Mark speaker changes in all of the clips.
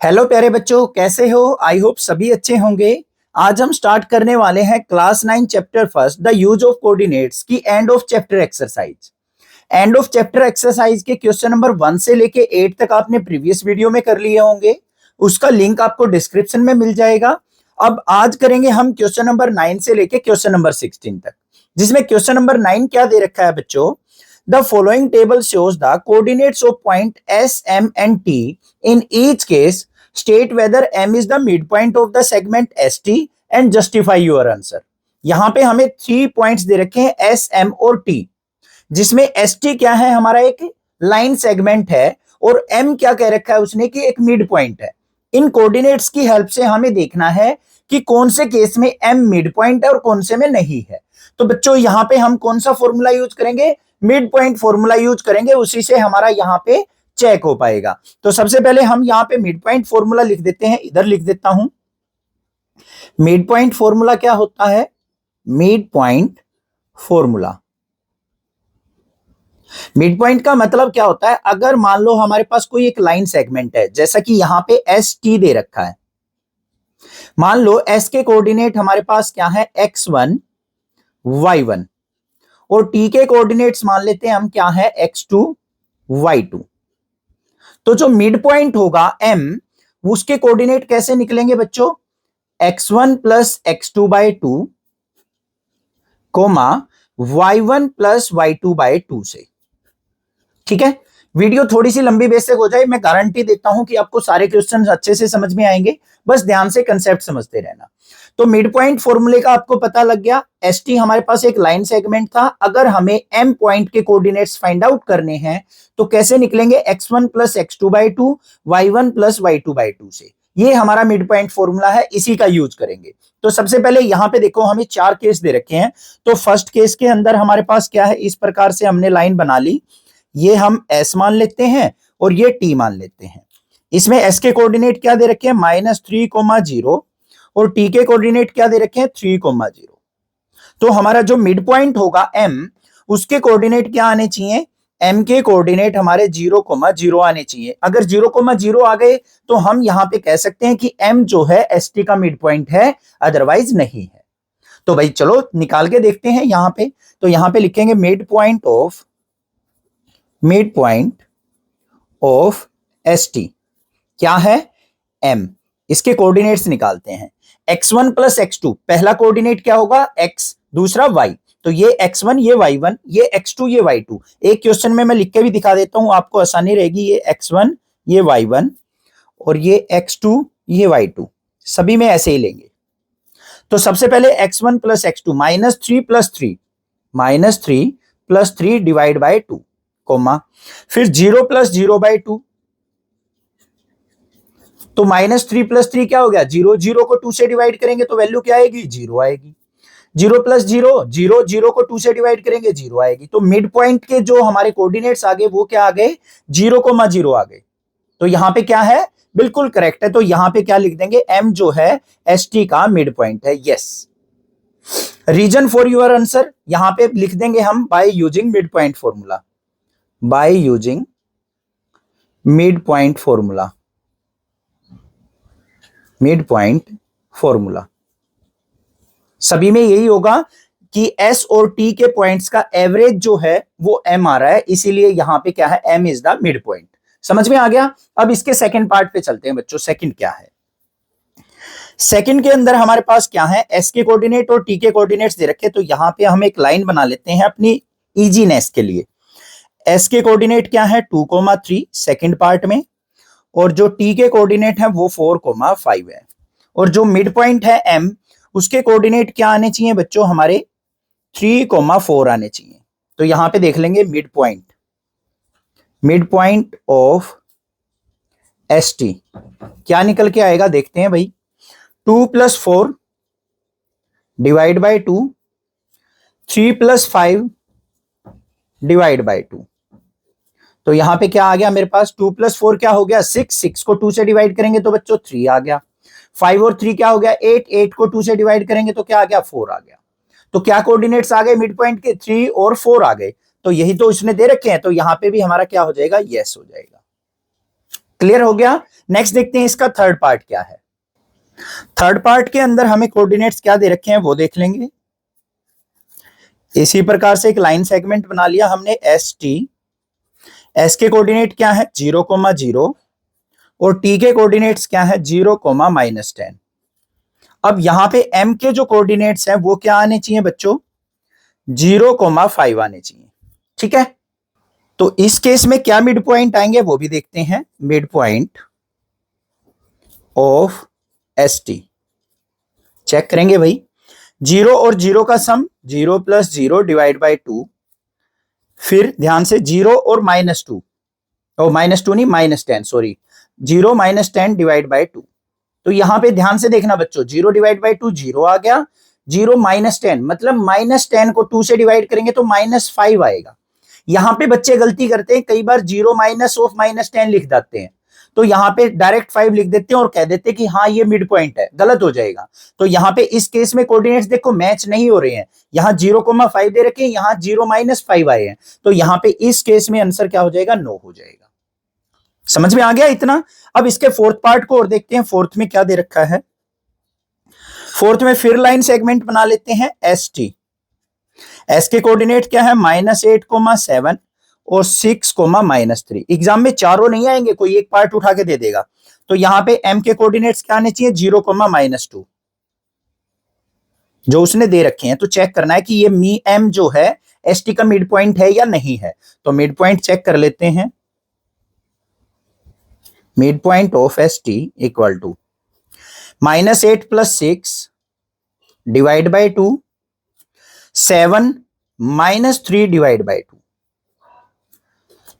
Speaker 1: Hello प्यारे बच्चों, कैसे हो? आई होप सभी अच्छे होंगे। आज हम स्टार्ट करने वाले हैं class 9 chapter first the use of coordinates की end of chapter exercise. End of chapter exercise के क्वेश्चन नंबर 1 से लेके 8 तक आपने प्रीवियस वीडियो में कर लिए होंगे। उसका लिंक आपको डिस्क्रिप्शन में मिल जाएगा। अब आज करेंगे हम क्वेश्चन नंबर 9 से लेके क्वेश्चन नंबर 16 तक, जिसमें क्वेश्चन नंबर 9 क्या दे रखा है बच्चों? The following table shows the coordinates of point S, M and T. In each case, state whether M is the midpoint of the segment ST and justify your answer. यहां पे हमें 3 points दे रखे हैं S, M और T, जिसमें ST क्या है? हमारा एक लाइन सेगमेंट है, और M क्या कह रखा है उसने कि एक मिड पॉइंट है। इन कोऑर्डिनेट्स की हेल्प से हमें देखना है कि कौन से केस में M मिड पॉइंट है और कौन से में नहीं है। तो बच्चों यहां पे हम कौन सा फॉर्मूला यूज करेंगे? मिड पॉइंट फॉर्मूला यूज करेंगे, उसी से हमारा यहाँ पे चेक हो पाएगा। तो सबसे पहले हम यहाँ पे मिड पॉइंट फॉर्मूला लिख देते हैं, इधर लिख देता हूं। मिड पॉइंट फॉर्मूला क्या होता है? Mid point formula, mid point का मतलब क्या होता है? अगर मान लो हमारे पास कोई एक लाइन सेगमेंट है, जैसा कि यहाँ पे एस टी दे रखा है। मान लो एस के कोऑर्डिनेट हमारे पास क्या है? x1 y1, और टी के कोऑर्डिनेट्स मान लेते हैं हम क्या है? x2 y2। तो जो मिड पॉइंट होगा m, उसके कोऑर्डिनेट कैसे निकलेंगे बच्चों? x1 plus x2 by 2 comma y1 plus y2 by 2 से। ठीक है, वीडियो थोड़ी सी लंबी बेशक हो जाए, मैं गारंटी देता हूं कि आपको सारे क्वेश्चन अच्छे से समझ में आएंगे। बस ध्यान से कंसेप्ट समझते रहना। तो मिड पॉइंट फॉर्मूले का आपको पता लग गया। एस टी हमारे पास एक लाइन सेगमेंट था। अगर हमें एम पॉइंट के कोऑर्डिनेट्स फाइंड आउट करने हैं तो कैसे निकलेंगे? x1 plus x2 by 2 y1 plus y2 by 2 से। ये हमारा मिड पॉइंट फॉर्मूला है, इसी का यूज करेंगे। तो सबसे पहले यहां पे देखो, हमें 4 केस दे रखे हैं। तो फर्स्ट केस के अंदर हमारे पास क्या है? इस प्रकार से हमने लाइन बना ली। ये हम S मान लेते हैं और ये T मान लेते हैं। इसमें S के कोऑर्डिनेट क्या दे रखे हैं? -3,0, और T के कोऑर्डिनेट क्या दे रखे हैं? 3,0। तो हमारा जो मिड पॉइंट होगा M, उसके कोऑर्डिनेट क्या आने चाहिए? M के कोऑर्डिनेट हमारे 0,0 आने चाहिए। अगर 0,0 आ गए तो हम यहां पे कह सकते हैं कि M जो है ST का मिड पॉइंट है, अदरवाइज नहीं है। तो भाई चलो निकाल के देखते हैं यहां पे। तो यहां पे लिखेंगे मिड पॉइंट ऑफ ST क्या है? M। इसके कोऑर्डिनेट्स निकालते हैं। x1 प्लस x2, पहला कोऑर्डिनेट क्या होगा? x, दूसरा y। तो ये x1 ये y1, ये x2 ये y2। एक क्वेश्चन में मैं लिख के भी दिखा देता हूं, आपको आसानी रहेगी। ये x1 ये y1 और ये x2 ये y2, सभी में ऐसे ही लेंगे। तो सबसे पहले x1 plus x2 -3 plus 3 divide by 2 comma, फिर 0 प्लस 0 बाई 2। तो -3 प्लस 3 क्या हो गया? 0। 0 को 2 से डिवाइड करेंगे तो वैल्यू क्या आएगी? 0 आएगी। 0 प्लस 0, 0, 0 को 2 से डिवाइड करेंगे 0 आएगी। तो मिड पॉइंट के जो हमारे कोऑर्डिनेट्स आ गए वो क्या आ गए? 0,0 आ गए। तो यहां पे क्या है? बिल्कुल करेक्ट है। तो यहां पे क्या लिख देंगे? M जो है ST का मिड पॉइंट है। Yes, reason for your answer यहां पे लिख देंगे हम by using midpoint formula. By using midpoint formula, सभी में यही होगा कि S और T के पॉइंट्स का एवरेज जो है वो M आ रहा है, इसीलिए यहां पे क्या है? M is the mid point. समझ में आ गया? अब इसके सेकंड पार्ट पे चलते हैं बच्चों। सेकंड क्या है? सेकंड के अंदर हमारे पास क्या है? S के कोऑर्डिनेट और T के कोऑर्डिनेट्स दे रखे। तो यहां पे हम एक लाइन बना लेते हैं अपनी इजीनेस के लिए। S के कोऑर्डिनेट क्या है? 2,3 सेकंड पार्ट में, और जो T के कोऑर्डिनेट है वो 4,5 है, और जो मिड पॉइंट है M, उसके कोऑर्डिनेट क्या आने चाहिए बच्चों? हमारे 3,4 आने चाहिए। तो यहां पे देख लेंगे मिड पॉइंट ऑफ ST क्या निकल के आएगा? देखते हैं भाई। 2 plus 4 divide by 2, 3 plus 5 divide by 2। तो यहां पे क्या आ गया मेरे पास? 2 प्लस 4 क्या हो गया? 6। 6 को 2 से डिवाइड करेंगे तो बच्चों 3 आ गया। 5 और 3 क्या हो गया? 8। 8 को 2 से डिवाइड करेंगे तो क्या आ गया? 4 आ गया। तो क्या कोऑर्डिनेट्स आ गए मिड पॉइंट के? 3 और 4 आ गए। तो यही तो इसने दे रखे हैं, तो यहां पे भी हमारा क्या हो जाएगा? यस हो जाएगा। क्लियर हो गया। नेक्स्ट देखते हैं इसका थर्ड पार्ट क्या है। थर्ड पार्ट के अंदर हमें कोऑर्डिनेट्स क्या दे रखे हैं वो देख लेंगे। इसी प्रकार से एक लाइन सेगमेंट बना लिया हमने एस टी। एस के कोऑर्डिनेट क्या है 0,0 और टी के कोऑर्डिनेट्स क्या है 0,-10। अब यहां पे एम के जो कोऑर्डिनेट्स हैं वो क्या आने चाहिए बच्चों 0,5 आने चाहिए। ठीक है, तो इस केस में क्या मिड पॉइंट आएंगे वो भी देखते हैं। Midpoint of S T check करेंगे भाई। 0 और 0 का सम 0 + 0 डिवाइड बाई 2। फिर ध्यान से 0 और -2 और -2 नहीं -10 सॉरी 0 - 10 डिवाइड बाई 2। तो यहां पे ध्यान से देखना बच्चों 0 डिवाइड बाई 2 0 आ गया। 0 - 10 मतलब -10 को 2 से डिवाइड करेंगे तो -5 आएगा। यहां पे बच्चे गलती करते हैं कई बार 0 माइनस ऑफ -10 लिख देते हैं, तो यहां पे डायरेक्ट 5 लिख देते हैं और कह देते हैं कि हाँ ये मिड पॉइंट है, गलत हो जाएगा। तो यहां पे इस केस में कोऑर्डिनेट्स देखो मैच नहीं हो रहे हैं। यहां 0,5 दे रखे हैं, यहां 0 - 5 आए हैं, तो यहां पे इस केस में आंसर क्या हो जाएगा 9 हो जाएगा। समझ में आ गया इतना। अब इसके फोर्थ पार्ट को और देखते हैं। फोर्थ में क्या दे रखा है। फोर्थ में फिर लाइन सेगमेंट बना लेते हैं एस टी। एस के कोऑर्डिनेट क्या है -8,7 और 6,-3। एग्जाम में चारों नहीं आएंगे, कोई एक पार्ट उठा के दे देगा। तो यहां पे एम के कोऑर्डिनेट्स क्या आने चाहिए 0,-2 जो उसने दे रखे हैं। तो चेक करना है कि ये मी एम जो है एस टी का मिड पॉइंट है या नहीं है। तो मिड पॉइंट चेक कर लेते हैं। Midpoint of S T equal to -8 + 6 divide by 2 7 - 3 divide by 2।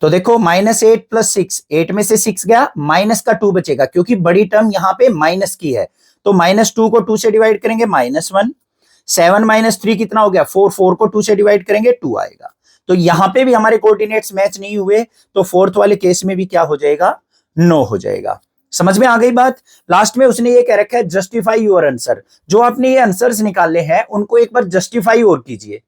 Speaker 1: तो देखो -8 + 6 8 में से 6 गया, माइनस का 2 बचेगा क्योंकि बड़ी टर्म यहां पे माइनस की है। तो -2 को 2 से डिवाइड करेंगे -1। 7 - 3 कितना हो गया 4। 4 को 2 से डिवाइड करेंगे 2 आएगा। तो यहां पे भी हमारे कोऑर्डिनेट्स मैच नहीं हुए, तो फोर्थ वाले केस में भी क्या हो जाएगा 9 हो जाएगा। समझ में आ गई बात। लास्ट में उसने ये कह रखा है जस्टिफाई योर आंसर। जो आपने ये आंसर्स निकाले हैं उनको एक बार जस्टिफाई और कीजिए।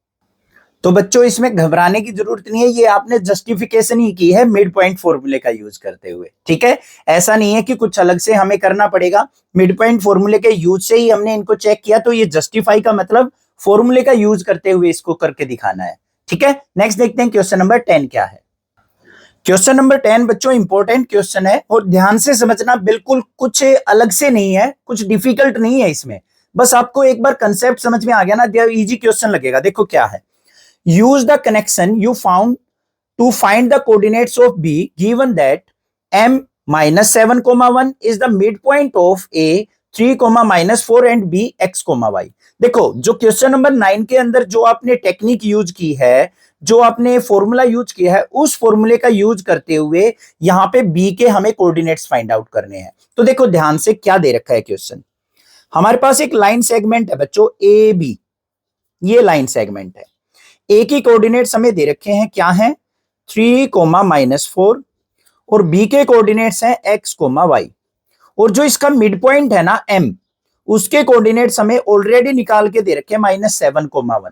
Speaker 1: तो बच्चों इसमें घबराने की जरूरत नहीं है, ये आपने जस्टिफिकेशन ही की है मिड पॉइंट फॉर्मूले का यूज करते हुए। ठीक है, ऐसा नहीं है कि कुछ अलग से हमें करना पड़ेगा। मिड पॉइंट फॉर्मूले के यूज से ही हमने इनको चेक किया, तो ये जस्टिफाई का मतलब फॉर्मूले का यूज करते हुए इसको करके दिखाना है। ठीक है, नेक्स्ट देखते हैं क्वेश्चन नंबर 10 क्या है। क्वेश्चन नंबर 10 बच्चों इंपॉर्टेंट क्वेश्चन है और ध्यान से समझना, बिल्कुल कुछ अलग से नहीं है, कुछ डिफिकल्ट नहीं है इसमें। बस आपको एक बार कंसेप्ट समझ में आ गया ना, इजी क्वेश्चन लगेगा। देखो क्या है। use the connection you found to find the coordinates of B given that m - 7,1 is the midpoint of A 3,-4 and B x, y। देखो जो क्वेश्चन नंबर 9 के अंदर जो आपने टेक्निक यूज की है, जो आपने फॉर्मूला यूज किया है, उस फॉर्मूले का यूज करते हुए यहां पे B के हमें कोऑर्डिनेट्स फाइंड आउट करने हैं। तो देखो ध्यान से क्या दे रखा है क्वेश्चन। हमारे पास एक लाइन सेगमेंट है बच्चों ए बी, ये लाइन सेगमेंट है। ए की कोऑर्डिनेट्स हमें दे रखे हैं क्या है 3,-4 और बी के कोऑर्डिनेट्स हैं x, y। और जो इसका मिड पॉइंट है ना m, उसके कोऑर्डिनेट्स हमें ऑलरेडी निकाल के दे रखे हैं -7,1।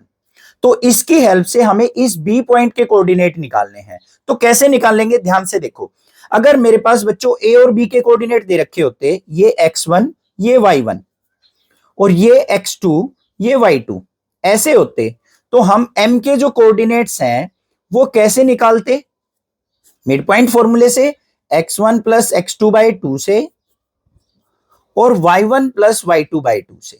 Speaker 1: तो इसकी हेल्प से हमें इस बी पॉइंट के कोऑर्डिनेट निकालने हैं। तो कैसे निकालेंगे ध्यान से देखो। अगर मेरे पास बच्चों ए और बी के कोऑर्डिनेट दे रखे होते, ये x1 ये y1 और ये x2 ये y2 ऐसे होते, तो हम m के जो कोऑर्डिनेट्स हैं वो कैसे निकालते मिड पॉइंट फॉर्मूले से x1 + x2/2 से और y1 + y2/2 से।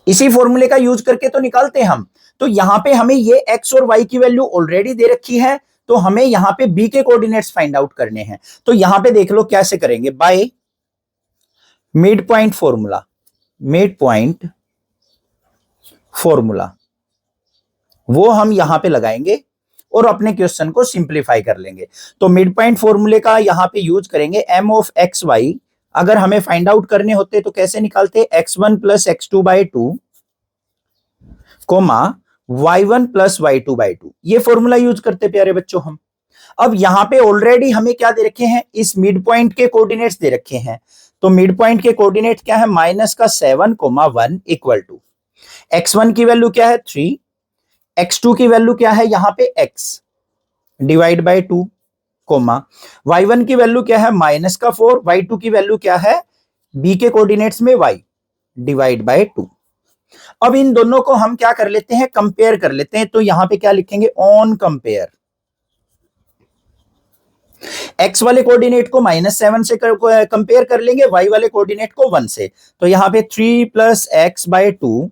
Speaker 1: इसी फॉर्मूले का यूज करके तो निकालते हैं हम। तो यहां पे हमें ये x और y की वैल्यू ऑलरेडी दे रखी है, तो हमें यहां पे b के कोऑर्डिनेट्स फाइंड आउट करने हैं। तो यहां पे देख लो कैसे करेंगे, by mid point formula. Mid point formula वो हम यहां पे लगाएंगे और अपने क्वेश्चन को सिंपलीफाई कर लेंगे। तो मिड पॉइंट फॉर्मूले का यहां पे यूज करेंगे m ऑफ x y। अगर हमें फाइंड आउट करने होते तो कैसे निकालते x1 + x2/2 y1 + y2/2, ये फॉर्मूला यूज करते प्यारे बच्चों हम। अब यहां पे ऑलरेडी हमें क्या दे रखे हैं, इस मिड पॉइंट के कोऑर्डिनेट्स दे रखे हैं। तो मिड पॉइंट के कोऑर्डिनेट क्या है -7,1 इक्वल टू x1 की वैल्यू क्या है 3, x2 की वैल्यू क्या है यहां पे x divide by 2, comma y1 की वैल्यू क्या है -4, y2 की वैल्यू क्या है b के कोऑर्डिनेट्स में y डिवाइड बाय 2। अब इन दोनों को हम क्या कर लेते हैं, कंपेयर कर लेते हैं। तो यहां पे क्या लिखेंगे, ऑन कंपेयर, x वाले कोऑर्डिनेट को -7 से कंपेयर कर लेंगे, y वाले कोऑर्डिनेट को 1 से। तो यहां पे 3 + x/2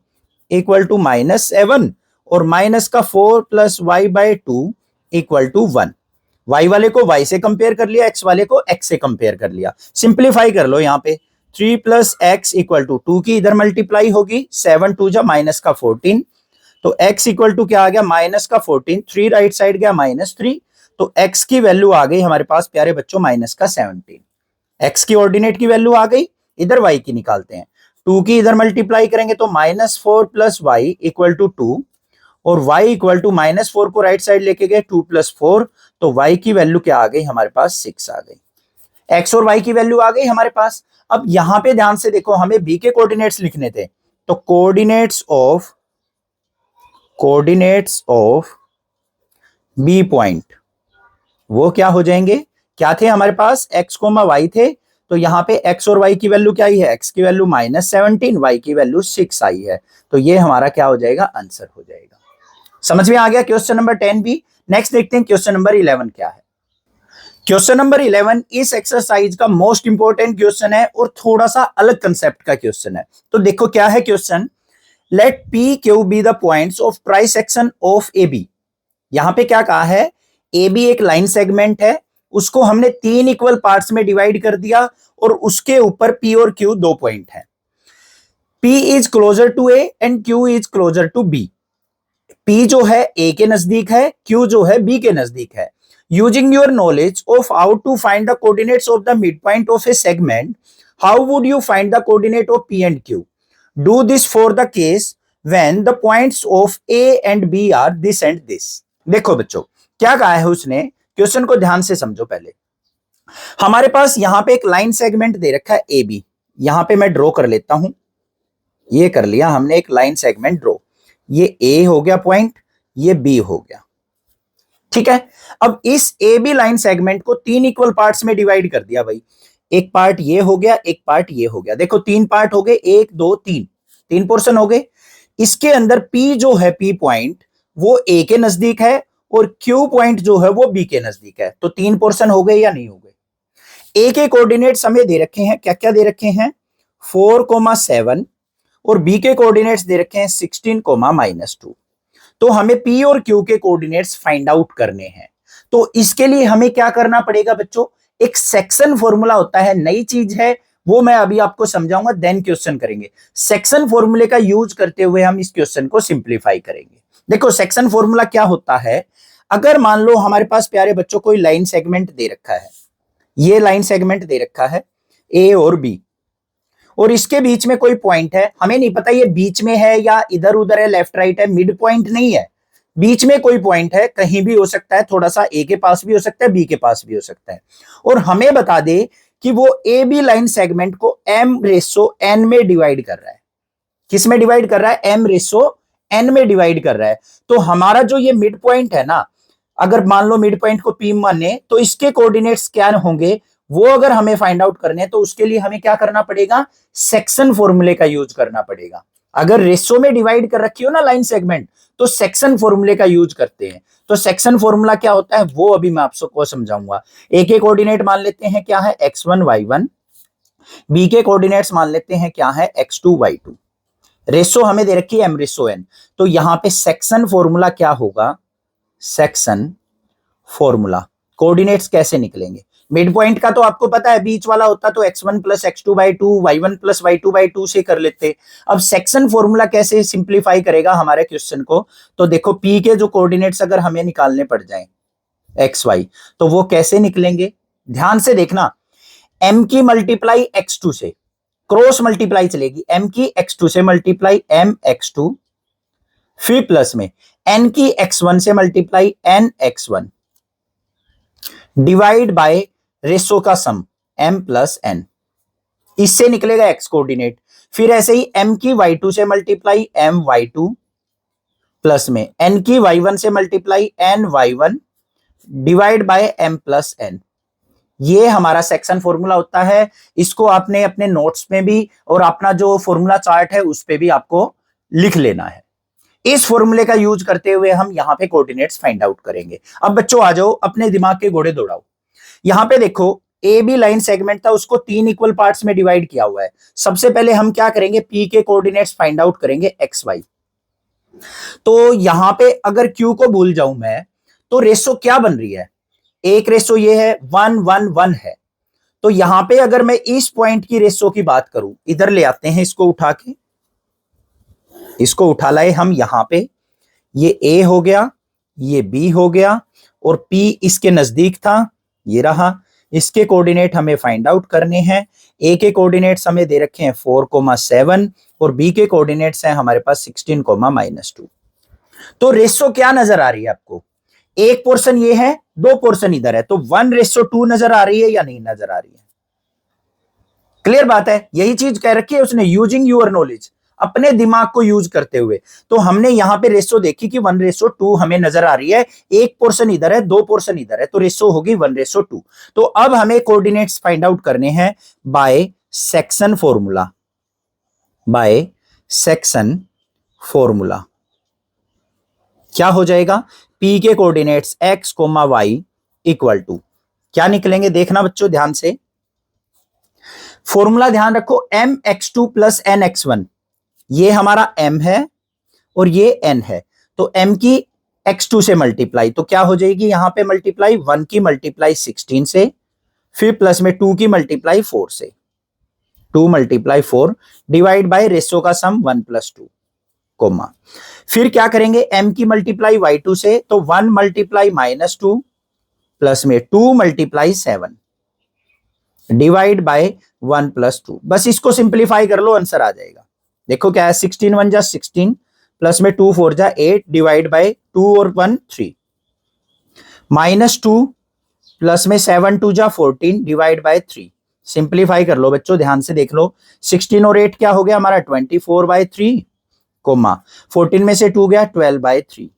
Speaker 1: = -7 और -4 + y/2 = 1। y वाले को y से कंपेयर कर लिया, x वाले को x से कंपेयर कर लिया। सिंप्लीफाई कर लो, यहां पे 3 + x = 2 की इधर मल्टीप्लाई होगी, 7 2 जा -14, तो x = क्या आ गया -14, 3 राइट साइड गया -3, तो x की वैल्यू आ गई हमारे पास प्यारे बच्चों -17। x की ऑर्डिनेट की वैल्यू आ गई, इधर y की निकालते हैं, 2 की इधर मल्टीप्लाई करेंगे तो -4 + y = 2 और y = -4 को राइट साइड लेके गए, 2 + 4, तो y की वैल्यू क्या आ गई हमारे पास 6 आ गई। x और y की वैल्यू आ गई हमारे पास। अब यहां पे ध्यान से देखो, हमें b के कोऑर्डिनेट्स लिखने थे, तो कोऑर्डिनेट्स ऑफ b पॉइंट वो क्या हो जाएंगे, क्या थे हमारे पास x, y थे, तो यहां पे x और y की वैल्यू क्या आई है, x की वैल्यू -17, y की वैल्यू 6 आई है, तो ये हमारा क्या हो जाएगा, आंसर हो जाएगा। समझ में आ गया क्वेश्चन नंबर 10 भी। नेक्स्ट देखते हैं क्वेश्चन नंबर 11 क्या है। क्वेश्चन नंबर 11 इस एक्सरसाइज का मोस्ट इंपॉर्टेंट क्वेश्चन है और थोड़ा सा अलग कंसेप्ट का क्वेश्चन है। तो देखो क्या है question, let P Q be the points of trisection of A B. यहां पे क्या कहा है, ए बी एक लाइन सेगमेंट है, उसको हमने 3 इक्वल पार्ट्स में डिवाइड कर दिया और उसके ऊपर पी और क्यू 2 पॉइंट है। P is closer to A and Q is closer to B. P जो है ए के नजदीक है, क्यू जो है बी के नजदीक है। Using your knowledge of how to find the coordinates of the midpoint of a segment, how would you find the coordinate of P and Q? Do this for the case when the points of A and B are this and this. देखो बच्चों क्या कहा है उसने, question को ध्यान से समझो। पहले हमारे पास यहां पे एक लाइन सेगमेंट दे रखा है ए बी, यहां पे मैं ड्रॉ कर लेता हूं, ये कर लिया हमने एक लाइन सेगमेंट ड्रॉ, ये ए हो गया पॉइंट, ये बी हो गया, ठीक है। अब इस ए बी लाइन सेगमेंट को 3 इक्वल पार्ट्स में डिवाइड कर दिया भाई, एक पार्ट ये हो गया, एक पार्ट ये हो गया, देखो 3 पार्ट हो गए, 1 2 3, 3 पोर्शन हो गए। इसके अंदर पी जो है, पी पॉइंट वो ए के नजदीक है और क्यू पॉइंट जो है वो बी के नजदीक है, तो 3 पोर्शन हो गए या नहीं हो गए। ए के कोऑर्डिनेट्स हमें दे रखे हैं, क्या क्या दे रखे हैं, 4, 7 और बी के कोऑर्डिनेट्स दे रखे हैं 16, -2। तो हमें पी और क्यू के कोऑर्डिनेट्स फाइंड आउट करने हैं। तो इसके लिए हमें क्या करना पड़ेगा बच्चों, एक सेक्शन फॉर्मूला होता है, नई चीज है वो मैं अभी आपको समझाऊंगा, देन क्वेश्चन करेंगे। सेक्शन फॉर्मूले का यूज करते हुए हम इस क्वेश्चन को सिंप्लीफाई करेंगे। देखो सेक्शन फॉर्मूला क्या होता है, अगर मान लो हमारे पास प्यारे बच्चों कोई लाइन सेगमेंट दे रखा है, ये लाइन सेगमेंट दे रखा है ए और बी, और इसके बीच में कोई पॉइंट है, हमें नहीं पता ये बीच में है या इधर उधर है, लेफ्ट राइट है, मिड पॉइंट नहीं है, बीच में कोई पॉइंट है, कहीं भी हो सकता है, थोड़ा सा ए के पास भी हो सकता है, बी के पास भी हो सकता है। और हमें बता दे कि वो ए बी लाइन सेगमेंट को m/n में डिवाइड कर रहा है। किस में डिवाइड कर रहा है, m/n में डिवाइड कर रहा है। तो हमारा जो ये मिड पॉइंट है ना, अगर मान लो मिड पॉइंट को P माने, तो इसके कोऑर्डिनेट्स क्या होंगे वो अगर हमें फाइंड आउट करने हैं, तो उसके लिए हमें क्या करना पड़ेगा, सेक्शन फॉर्मूले का यूज करना पड़ेगा। अगर रेशो में डिवाइड कर रखी हो ना लाइन सेगमेंट, तो सेक्शन फॉर्मूले का यूज करते हैं। तो सेक्शन फॉर्मूला क्या होता है वो अभी मैं आपको समझाऊंगा। ए के कोऑर्डिनेट मान लेते हैं क्या है, x1 y1, बी के कोऑर्डिनेट्स मान लेते हैं क्या है, x2 y2। रेशो हमें दे रखी है m/n, तो यहां पे सेक्शन फॉर्मूला क्या होगा, सेक्शन फॉर्मूला कोऑर्डिनेट्स कैसे निकलेंगे। मिड पॉइंट का तो आपको पता है, बीच वाला होता तो x1 + x2/2, y1 + y2/2 से कर लेते। अब सेक्शन फॉर्मूला कैसे सिंप्लीफाई करेगा हमारे क्वेश्चन को, तो देखो p के जो कोऑर्डिनेट्स अगर हमें निकालने पड़ जाएं x y, तो वो कैसे निकलेंगे, ध्यान से देखना। m की मल्टीप्लाई x2 से, क्रॉस मल्टीप्लाई चलेगी, m की x2 से मल्टीप्लाई m x2, फिर प्लस में n की x1 से multiply n x1, divide by ratio का सम m + n, इससे निकलेगा x कोऑर्डिनेट। फिर ऐसे ही m की y2 से मल्टीप्लाई m y2, प्लस में n की y1 से multiply n y1, divide by m plus n। ये हमारा सेक्शन फॉर्मूला होता है। इसको आपने अपने नोट्स में भी और अपना जो फॉर्मूला चार्ट है उस पे भी आपको लिख लेना है। इस फॉर्मूले का यूज करते हुए हम यहां पे कोऑर्डिनेट्स फाइंड आउट करेंगे। अब बच्चों आ जाओ, अपने दिमाग के घोड़े दौड़ाओ। यहां पे देखो ए बी लाइन सेगमेंट था, उसको 3 इक्वल पार्ट्स में डिवाइड किया हुआ है। सबसे पहले हम क्या करेंगे, पी के कोऑर्डिनेट्स फाइंड आउट करेंगे एक्स वाई। तो यहां पे अगर क्यू को भूल जाऊं मैं तो रेशो क्या बन रही है, एक रेशो ये है 1 1 1 है। तो यहां पे अगर मैं इस पॉइंट की रेशो की बात करूं, इधर ले आते हैं इसको उठा के, इसको उठा लाए हम यहां पे, ये ए हो गया, ये बी हो गया और पी इसके नजदीक था, ये रहा। इसके कोऑर्डिनेट हमें फाइंड आउट करने हैं। ए के कोऑर्डिनेट्स हमें दे रखे हैं 4,7 और बी के कोऑर्डिनेट्स हैं हमारे पास 16,-2। तो रेशो क्या नजर आ रही है आपको, एक पोर्शन ये है, दो पोर्शन इधर है, तो 1:2 नजर आ रही है या नहीं नजर आ रही है? क्लियर बात है, यही चीज कह रखी है उसने, यूजिंग यूर नॉलेज, अपने दिमाग को यूज करते हुए। तो हमने यहां पे रेशो देखी कि 1:2 हमें नजर आ रही है, एक पोर्शन इधर है, दो पोर्शन इधर है, तो रेशो होगी 1:2। तो अब हमें कोऑर्डिनेट्स फाइंड आउट करने हैं by section formula, by section formula. क्या हो जाएगा, पी के coordinates x, y equal to क्या निकलेंगे, देखना बच्चों ध्यान से। फॉर्मूला ध्यान रखो, mx2 प्लस nx1, ये हमारा m है और ये n है। तो m की x2 से मल्टीप्लाई, तो क्या हो जाएगी यहां पे मल्टीप्लाई, 1 की मल्टीप्लाई 16 से, फिर प्लस में 2 की मल्टीप्लाई 4 से, 2 मल्टीप्लाई 4 डिवाइड बाय रेशो का सम 1+2 कोमा। फिर क्या करेंगे, m की मल्टीप्लाई y2 से, तो 1 मल्टीप्लाई -2 प्लस में 2 मल्टीप्लाई 7 डिवाइड बाय 1+2। बस इसको सिंप्लीफाई कर लो, आंसर आ जाएगा। देखो क्या है, 16 1 जा 16 प्लस में 2 4 जा 8 डिवाइड बाय 2 और 1 3 -2 प्लस में 7 2 जा 14 डिवाइड बाय 3। सिंप्लीफाई कर लो बच्चों, ध्यान से देख लो, 16 और 8 क्या हो गया हमारा 24/3 कोमा, 14 में से 2 गया 12/3।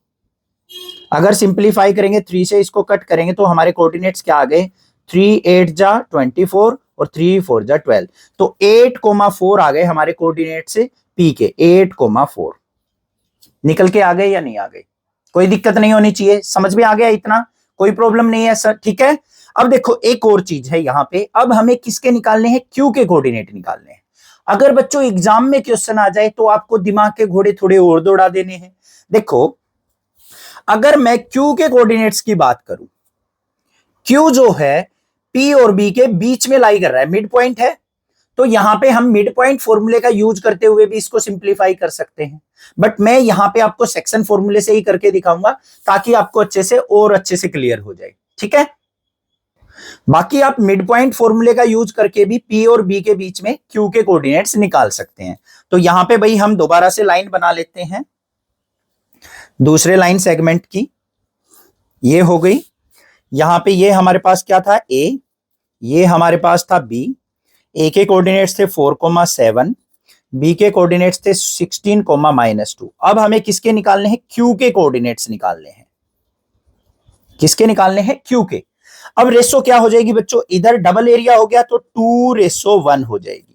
Speaker 1: अगर सिंप्लीफाई करेंगे 3 से इसको कट करेंगे तो हमारे कोऑर्डिनेट्स क्या आ गए, 3 8 जा 24 और 3 4 जा 12। तो 8,4 आ गए हमारे कोऑर्डिनेट से पी के, 8,4 निकल के आ गए या नहीं आ गए? कोई दिक्कत नहीं होनी चाहिए, समझ में आ गया इतना, कोई प्रॉब्लम नहीं है सर, ठीक है। अब देखो एक और चीज है यहां पे, अब हमें किसके निकालने हैं, क्यू के कोऑर्डिनेट निकालने हैं। अगर बच्चों एग्जाम में क्वेश्चन आ जाए तो आपको दिमाग के घोड़े थोड़े और दौड़ा देने हैं। देखो अगर मैं क्यू के कोऑर्डिनेट्स की बात करूं, क्यू जो है पी और बी के बीच में लाई कर रहा है, मिड पॉइंट है, तो यहां पे हम मिड पॉइंट फॉर्मूले का यूज करते हुए भी इसको सिंप्लीफाई कर सकते हैं, बट मैं यहां पे आपको सेक्शन फॉर्मूले से ही करके दिखाऊंगा ताकि आपको अच्छे से और अच्छे से क्लियर हो जाए, ठीक है। बाकी आप मिड पॉइंट फॉर्मूले का यूज करके भी पी और बी के बीच में क्यू के कोऑर्डिनेट्स निकाल सकते हैं। तो यहां पे भाई हम दोबारा से लाइन बना लेते हैं, दूसरे लाइन सेगमेंट की, ये हो गई। यहां पे ये हमारे पास क्या था, ए, ये हमारे पास था बी। ए के कोऑर्डिनेट्स थे 4,7, बी के कोऑर्डिनेट्स थे 16,-2। अब हमें किसके निकालने हैं, क्यू के कोऑर्डिनेट्स निकालने हैं। किसके निकालने हैं, क्यू के। अब रेशो क्या हो जाएगी बच्चों, इधर डबल एरिया हो गया तो 2:1 हो जाएगी,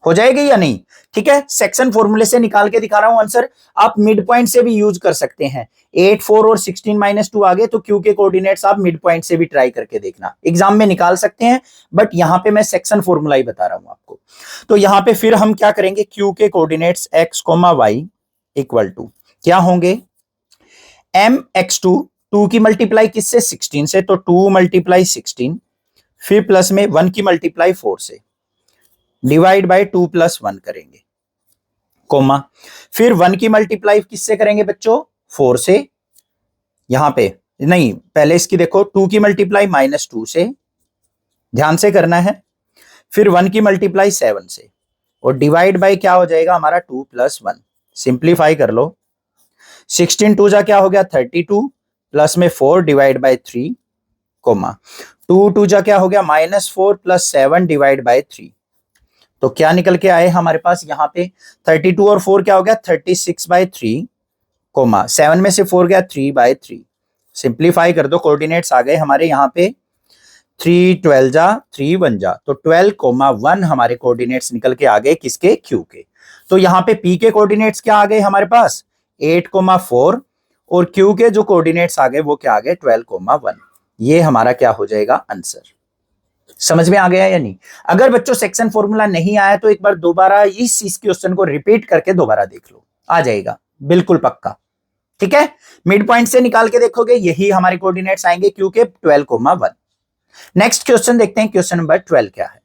Speaker 1: हो जाएगी या नहीं? ठीक है, सेक्शन फॉर्मूले से निकाल के दिखा रहा हूं आंसर, आप मिड पॉइंट से भी यूज कर सकते हैं। 8 4 और 16-2 आ गए तो क्यू के कोऑर्डिनेट्स आप मिड पॉइंट से भी ट्राई करके देखना, एग्जाम में निकाल सकते हैं, बट यहां पे मैं सेक्शन फॉर्मूला ही बता रहा हूं आपको। तो यहां पे फिर हम क्या करेंगे, क्यू के coordinates x, y equal to क्या होंगे, mx2, 2 की मल्टीप्लाई किससे, 16 से, तो 2 मल्टीप्लाई 16, फिर प्लस में 1 की मल्टीप्लाई 4 से, डिवाइड बाय 2 + 1 करेंगे, कोमा, फिर 1 की मल्टीप्लाई किससे करेंगे बच्चों, 4 से, यहां पे नहीं, पहले इसकी देखो, 2 की मल्टीप्लाई -2 से, ध्यान से करना है, फिर 1 की मल्टीप्लाई 7 से, और डिवाइड बाय क्या हो जाएगा हमारा 2 + 1। सिंप्लीफाई कर लो, 16 2 जा क्या हो गया 32 प्लस में 4 डिवाइड बाय 3 कोमा, 2 2 जा क्या हो गया -4 + 7 डिवाइड बाय 3। तो क्या निकल के आए हमारे पास यहाँ पे, 32 और 4 क्या हो गया 36/3 कोमा, 7 में से 4 गया 3/3, सिंप्लीफाई कर दो, कोऑर्डिनेट्स आ गए हमारे यहाँ पे 3 12 जा 3 1 जा, तो 12,1 हमारे कोऑर्डिनेट्स निकल के आ गए किसके, क्यू के। तो यहाँ पे पी के कोऑर्डिनेट्स क्या आ गए हमारे पास 8,4 और क्यू के जो कोऑर्डिनेट्स आ गए वो क्या आ गए 12,1। ये हमारा क्या हो जाएगा आंसर। समझ में आ गया या नहीं? अगर बच्चों सेक्शन फॉर्मूला नहीं आया तो एक बार दोबारा इस क्वेश्चन को रिपीट करके दोबारा देख लो, आ जाएगा बिल्कुल पक्का। ठीक है, मिड पॉइंट से निकाल के देखोगे यही हमारे कोऑर्डिनेट्स आएंगे क्यू के 12,1। नेक्स्ट क्वेश्चन देखते हैं, क्वेश्चन नंबर 12 क्या है।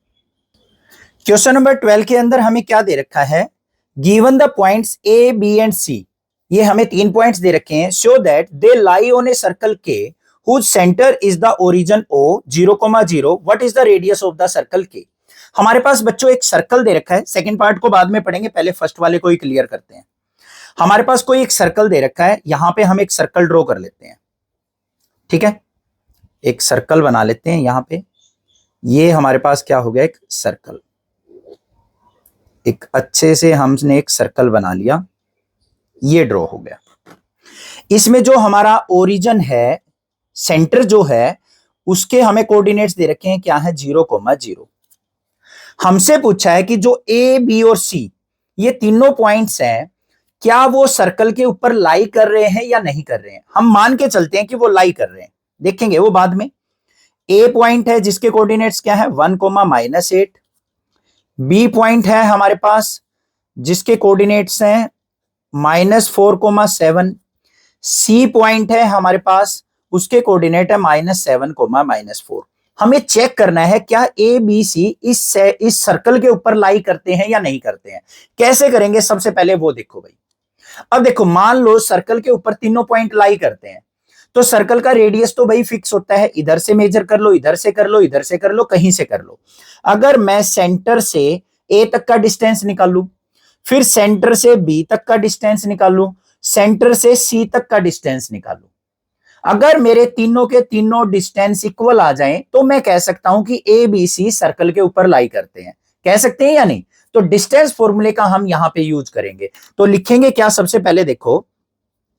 Speaker 1: क्वेश्चन नंबर 12 के अंदर हमें क्या दे रखा है, given the points A B and C, ये हमें 3 पॉइंट्स दे रखे हैं, show that they lie on a circle के whose center is the origin O 0,0, what is the radius of the circle K। हमारे पास बच्चों एक सर्कल दे रखा है, सेकंड पार्ट को बाद में पढ़ेंगे, पहले फर्स्ट वाले को ही क्लियर करते हैं। हमारे पास कोई एक सर्कल दे रखा है, यहां पे हम एक सर्कल ड्रॉ कर लेते हैं। ठीक है, एक सर्कल बना लेते हैं यहां पे, ये हमारे पास क्या हो गया एक सर्कल, एक अच्छे से हमने एक सर्कल बना लिया, ये ड्रॉ हो गया। इसमें जो हमारा ओरिजिन है, सेंटर जो है, उसके हमें कोऑर्डिनेट्स दे रखे हैं क्या है 0,0। हमसे पूछा है कि जो ए बी और सी ये तीनों पॉइंट्स हैं, क्या वो सर्कल के ऊपर लाई कर रहे हैं या नहीं कर रहे हैं। हम मान के चलते हैं कि वो लाई कर रहे हैं, देखेंगे वो बाद में। ए पॉइंट है जिसके कोऑर्डिनेट्स क्या है 1,-8, बी पॉइंट है हमारे पास जिसके कोऑर्डिनेट्स हैं -4,7, सी पॉइंट है हमारे पास उसके कोऑर्डिनेट है -7,-4। हमें चेक करना है क्या ए बी सी इस सर्कल के ऊपर लाई करते हैं या नहीं करते हैं। कैसे करेंगे, सबसे पहले वो देखो भाई। अब देखो, मान लो सर्कल के ऊपर तीनों पॉइंट लाई करते हैं, तो सर्कल का रेडियस तो भाई फिक्स होता है, इधर से मेजर कर लो, इधर से कर लो, इधर से कर लो, कहीं से कर लो। अगर मैं सेंटर से ए तक का डिस्टेंस निकालू, फिर सेंटर से बी तक का डिस्टेंस निकालू, सेंटर से सी तक का डिस्टेंस निकालू, अगर मेरे तीनों के तीनों डिस्टेंस इक्वल आ जाएं तो मैं कह सकता हूं कि ए बी सी सर्कल के ऊपर लाई करते हैं। कह सकते हैं या नहीं? तो डिस्टेंस फॉर्मूले का हम यहां पे यूज करेंगे। तो लिखेंगे क्या, सबसे पहले देखो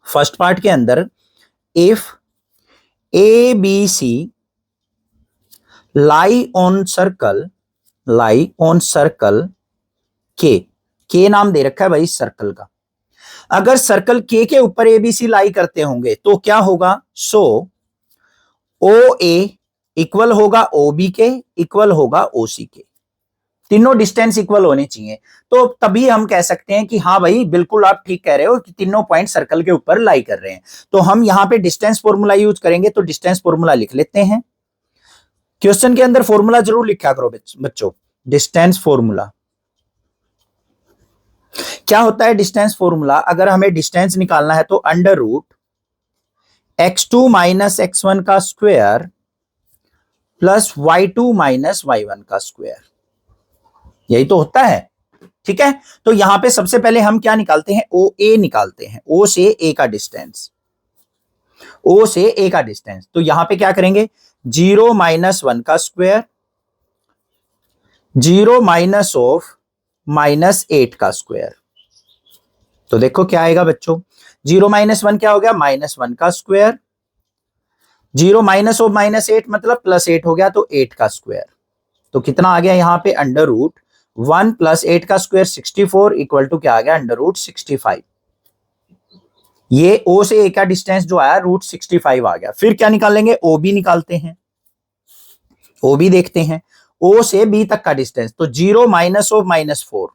Speaker 1: फर्स्ट पार्ट के अंदर, if A B C lie on circle के नाम दे रखा है भाई सर्कल का। अगर सर्कल के ऊपर एबीसी लाई करते होंगे तो क्या होगा, सो ओ ए इक्वल होगा ओ बी के, इक्वल होगा ओ सी के, तीनों डिस्टेंस इक्वल होने चाहिए। तो तभी हम कह सकते हैं कि हाँ भाई बिल्कुल आप ठीक कह रहे हो कि तीनों पॉइंट सर्कल के ऊपर लाई कर रहे हैं। तो हम यहां पे डिस्टेंस फॉर्मूला यूज करेंगे, तो डिस्टेंस फॉर्मूला लिख लेते हैं। क्वेश्चन के अंदर फॉर्मूला जरूर लिखा करो बच्चों। डिस्टेंस फॉर्मूला क्या होता है, डिस्टेंस फॉर्मूला अगर हमें डिस्टेंस निकालना है तो under root x2 minus x1 का square plus y2 minus y1 का स्क्वायर, यही तो होता है। ठीक है, तो यहां पे सबसे पहले हम क्या निकालते हैं, ओ ए निकालते हैं, ओ से ए का डिस्टेंस, ओ से ए का डिस्टेंस। तो यहां पे क्या करेंगे 0 माइनस 1 का स्क्वायर, 0 माइनस ऑफ -8 का स्क्वायर। तो देखो क्या आएगा बच्चों, 0 माइनस 1 क्या हो गया -1 का स्क्वायर, 0 माइनस ऑफ -8 मतलब +8 हो गया, तो 8 का स्क्वायर। तो कितना आ गया यहां पे अंडर रूट 1 + 8 का स्क्वायर 64 इक्वल टू क्या आ गया अंडर रूट 65। ये ओ से ए का डिस्टेंस जो आया √65 आ गया। फिर क्या निकालेंगे, ओ बी निकालते हैं, ओ बी देखते हैं, ओ से बी तक का डिस्टेंस, तो 0 माइनस ऑफ -4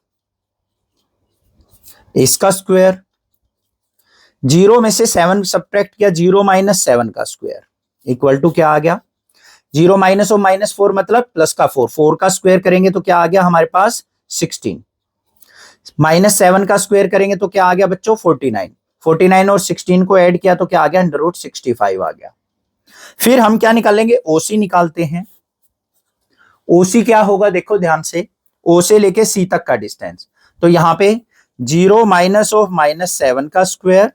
Speaker 1: इसका स्क्वायर, 0 में से 7 सब्ट्रैक्ट किया, 0 माइनस 7 का स्क्वायर इक्वल टू क्या आ गया, 0 माइनस ऑफ -4 मतलब प्लस का 4, 4 का स्क्वायर करेंगे तो क्या आ गया हमारे पास 16, -7 का स्क्वायर करेंगे तो क्या आ गया बच्चों 49, 49 और 16 को ऐड किया तो क्या आ गया अंडर रूट 65 आ गया। फिर हम क्या निकालेंगे, ओसी निकालते हैं। ओसी क्या होगा देखो ध्यान से, ओ से लेके सी तक का डिस्टेंस, तो यहां पे 0 माइनस ऑफ -7 का स्क्वायर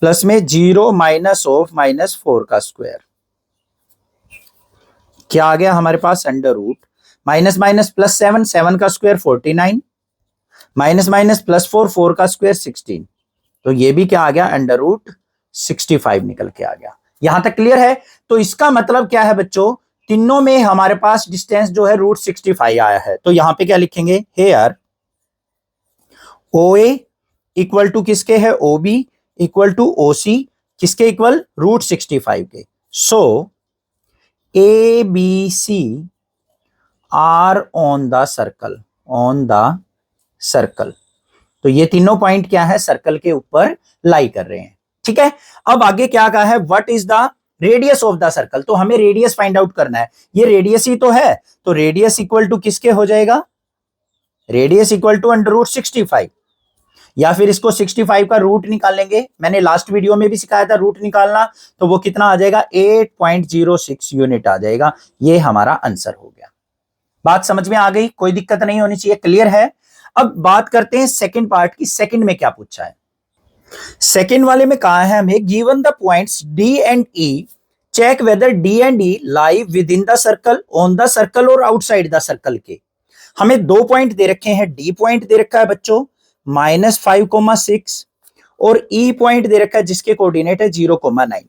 Speaker 1: प्लस में 0 माइनस ऑफ -4 का स्क्वायर, क्या आ गया हमारे पास under root minus minus plus 7, 7 का स्क्वायर 49, माइनस माइनस प्लस 4, 4 का स्क्वायर 16, तो ये भी क्या आ गया अंडर रूट 65 निकल के आ गया। यहां तक क्लियर है? तो इसका मतलब क्या है बच्चों, तीनों में हमारे पास डिस्टेंस जो है √65 आया है। तो यहां पे क्या लिखेंगे, हेयर OA इक्वल टू किसके है, OB इक्वल टू OC किसके इक्वल, √65 के। So ABC are on the circle, on the circle. तो ये तीनों पॉइंट क्या है, सर्कल के ऊपर लाई कर रहे हैं। ठीक है, अब आगे क्या कहा है, what is the radius of the circle. तो हमें रेडियस फाइंड आउट करना है, ये रेडियस ही तो है। तो रेडियस इक्वल टू किसके हो जाएगा, रेडियस इक्वल टू √65, या फिर इसको 65 का रूट निकाल लेंगे। मैंने लास्ट वीडियो में भी सिखाया था रूट निकालना, तो वो कितना आ जाएगा, 8.06 यूनिट आ जाएगा। ये हमारा आंसर हो गया। बात समझ में आ गई, कोई दिक्कत नहीं होनी चाहिए, क्लियर है। अब बात करते हैं सेकंड पार्ट की। सेकंड में क्या पूछा है, सेकंड वाले में कहा है हमें, given the points D and E, check whether D and E lie within the circle, on the circle और आउटसाइड द सर्कल के। हमें दो पॉइंट दे रखे हैं, D पॉइंट दे रखा है बच्चों -5,6 और E पॉइंट दे रखा है जिसके कोऑर्डिनेट है 0,9।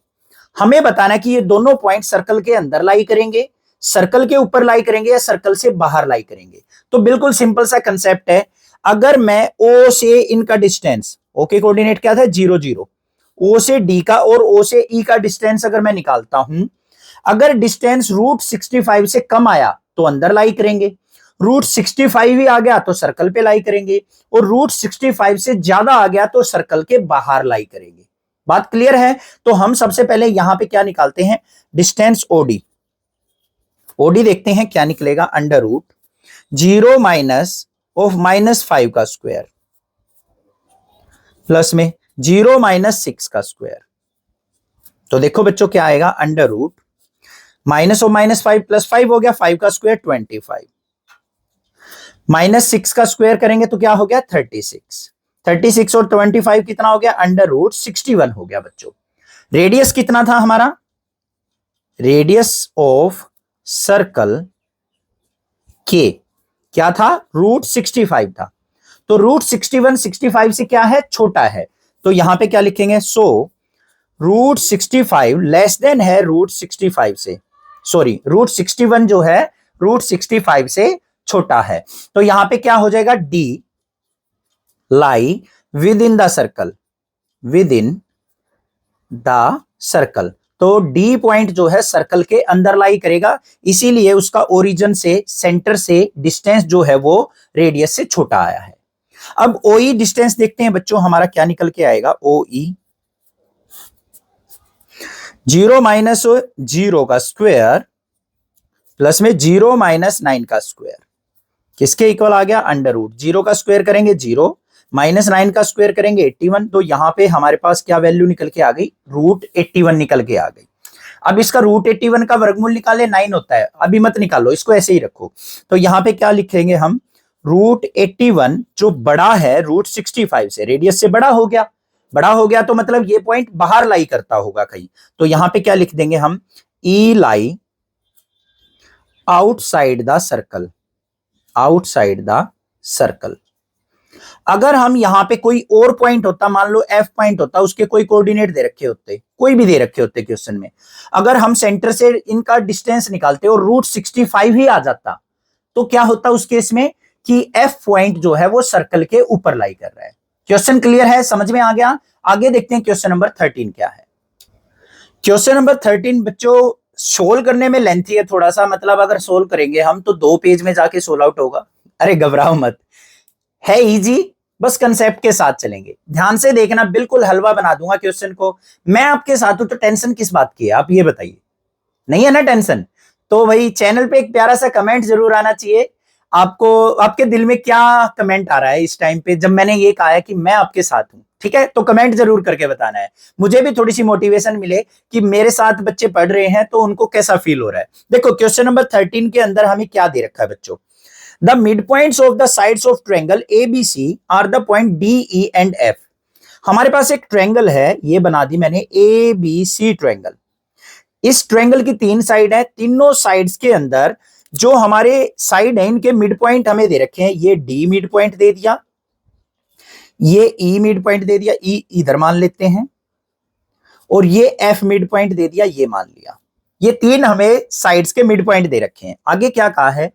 Speaker 1: हमें बताना कि ये दोनों पॉइंट सर्कल के अंदर लाई करेंगे, सर्कल के ऊपर लाई करेंगे, या सर्कल से बाहर लाई करेंगे। तो बिल्कुल सिंपल सा कंसेप्ट है। अगर मैं O से इनका डिस्टेंस, O के कोऑर्डिनेट क्या था 0, 0, O से D का और O से E का डिस्टेंस अगर मैं निकालता हूं, अगर डिस्टेंस √65 से कम आया तो अंदर लाई करेंगे, √65 ही आ गया तो सर्कल पे लाई करेंगे, और √65 से ज्यादा आ गया तो सर्कल के बाहर लाई करेंगे। बात क्लियर है? तो हम सबसे पहले यहां पे क्या निकालते हैं, डिस्टेंस OD। OD देखते हैं क्या निकलेगा, अंडर रूट 0 माइनस ऑफ -5 का स्क्वायर प्लस में 0 - 6 का स्क्वायर। तो देखो बच्चों क्या आएगा, under root minus of -5 plus 5 हो गया, 5 का स्क्वायर 25, -6 का स्क्वायर करेंगे तो क्या हो गया 36, 36 और 25 कितना हो गया, अंडर रूट 61 हो गया बच्चों। रेडियस कितना था हमारा, रेडियस ऑफ सर्कल के क्या था, √65 था। तो √61 65 से क्या है, छोटा है। तो यहां पे क्या लिखेंगे, सो √65 लेस देन है √65 से, सॉरी √61 जो है √65 से छोटा है। तो यहां पे क्या हो जाएगा, D lie within the circle, with in the circle. तो D पॉइंट जो है सर्कल के अंदर लाई करेगा, इसीलिए उसका ओरिजिन से, सेंटर से डिस्टेंस जो है वो रेडियस से छोटा आया है। अब OE डिस्टेंस देखते हैं बच्चों, हमारा क्या निकल के आएगा, OE 0 - 0 का स्क्वायर प्लस में 0 - 9 का स्क्वायर किसके इक्वल आ गया, अंडर रूट 0 का स्क्वायर करेंगे 0, -9 का स्क्वायर करेंगे 81। तो यहां पे हमारे पास क्या वैल्यू निकल के आ गई, √81 निकल के आ गई। अब इसका √81 का वर्गमूल निकाले 9 होता है, अभी मत निकालो, इसको ऐसे ही रखो। तो यहां पे क्या लिखेंगे हम, √81 जो बड़ा है √65 से, रेडियस से बड़ा हो गया, बड़ा हो गया तो मतलब ये पॉइंट बाहर लाई करता होगा कहीं। तो यहां पे क्या लिख देंगे हम, E lie outside the circle, outside the circle. अगर हम यहां पे कोई और पॉइंट होता, मान लो F पॉइंट होता, उसके कोई कोऑर्डिनेट दे रखे होते, कोई भी दे रखे होते क्वेश्चन में, अगर हम सेंटर से इनका डिस्टेंस निकालते और √65 ही आ जाता, तो क्या होता उस केस में कि F पॉइंट जो है वो सर्कल के ऊपर लाई कर रहा है। क्वेश्चन क्लियर है, समझ में आ गया? आगे देखते हैं क्वेश्चन नंबर 13 क्या है। क्वेश्चन नंबर 13 बच्चों सोल्व करने में लेंथी है थोड़ा सा, मतलब अगर सोल्व करेंगे हम तो 2 पेज में जाके सोल्व आउट होगा। अरे घबराओ मत, है इजी, बस कंसेप्ट के साथ चलेंगे। ध्यान से देखना, बिल्कुल हलवा बना दूंगा क्वेश्चन को। मैं आपके साथ हूं तो टेंशन किस बात की है, आप ये बताइए, नहीं है ना टेंशन? तो भाई चैनल पे एक प्यारा सा कमेंट जरूर आना चाहिए। आपको, आपके दिल में क्या कमेंट आ रहा है इस टाइम पे जब मैंने ये कहा है कि मैं आपके साथ हूं, ठीक है? तो कमेंट जरूर करके बताना है, मुझे भी थोड़ी सी मोटिवेशन मिले कि मेरे साथ बच्चे पढ़ रहे हैं तो उनको कैसा फील हो रहा है। देखो क्वेश्चन नंबर 13 के अंदर हमें क्या दे रखा है बच्चों, The midpoints of the sides of triangle ABC are the point D, E and F। हमारे पास एक ट्रायंगल है, ये बना दी मैंने ABC ट्रायंगल। इस ट्रायंगल की 3 साइड है, तीनों साइड्स के अंदर जो हमारे साइड है इनके मिड पॉइंट हमें दे रखे हैं। ये D मिड पॉइंट दे दिया, ये E मिड पॉइंट दे दिया, E इधर मान लेते हैं, और ये एफ मिड पॉइंट दे दिया, ये मान लिया। ये तीन हमें साइड्स के मिड पॉइंट दे रखे हैं। आगे क्या कहा है,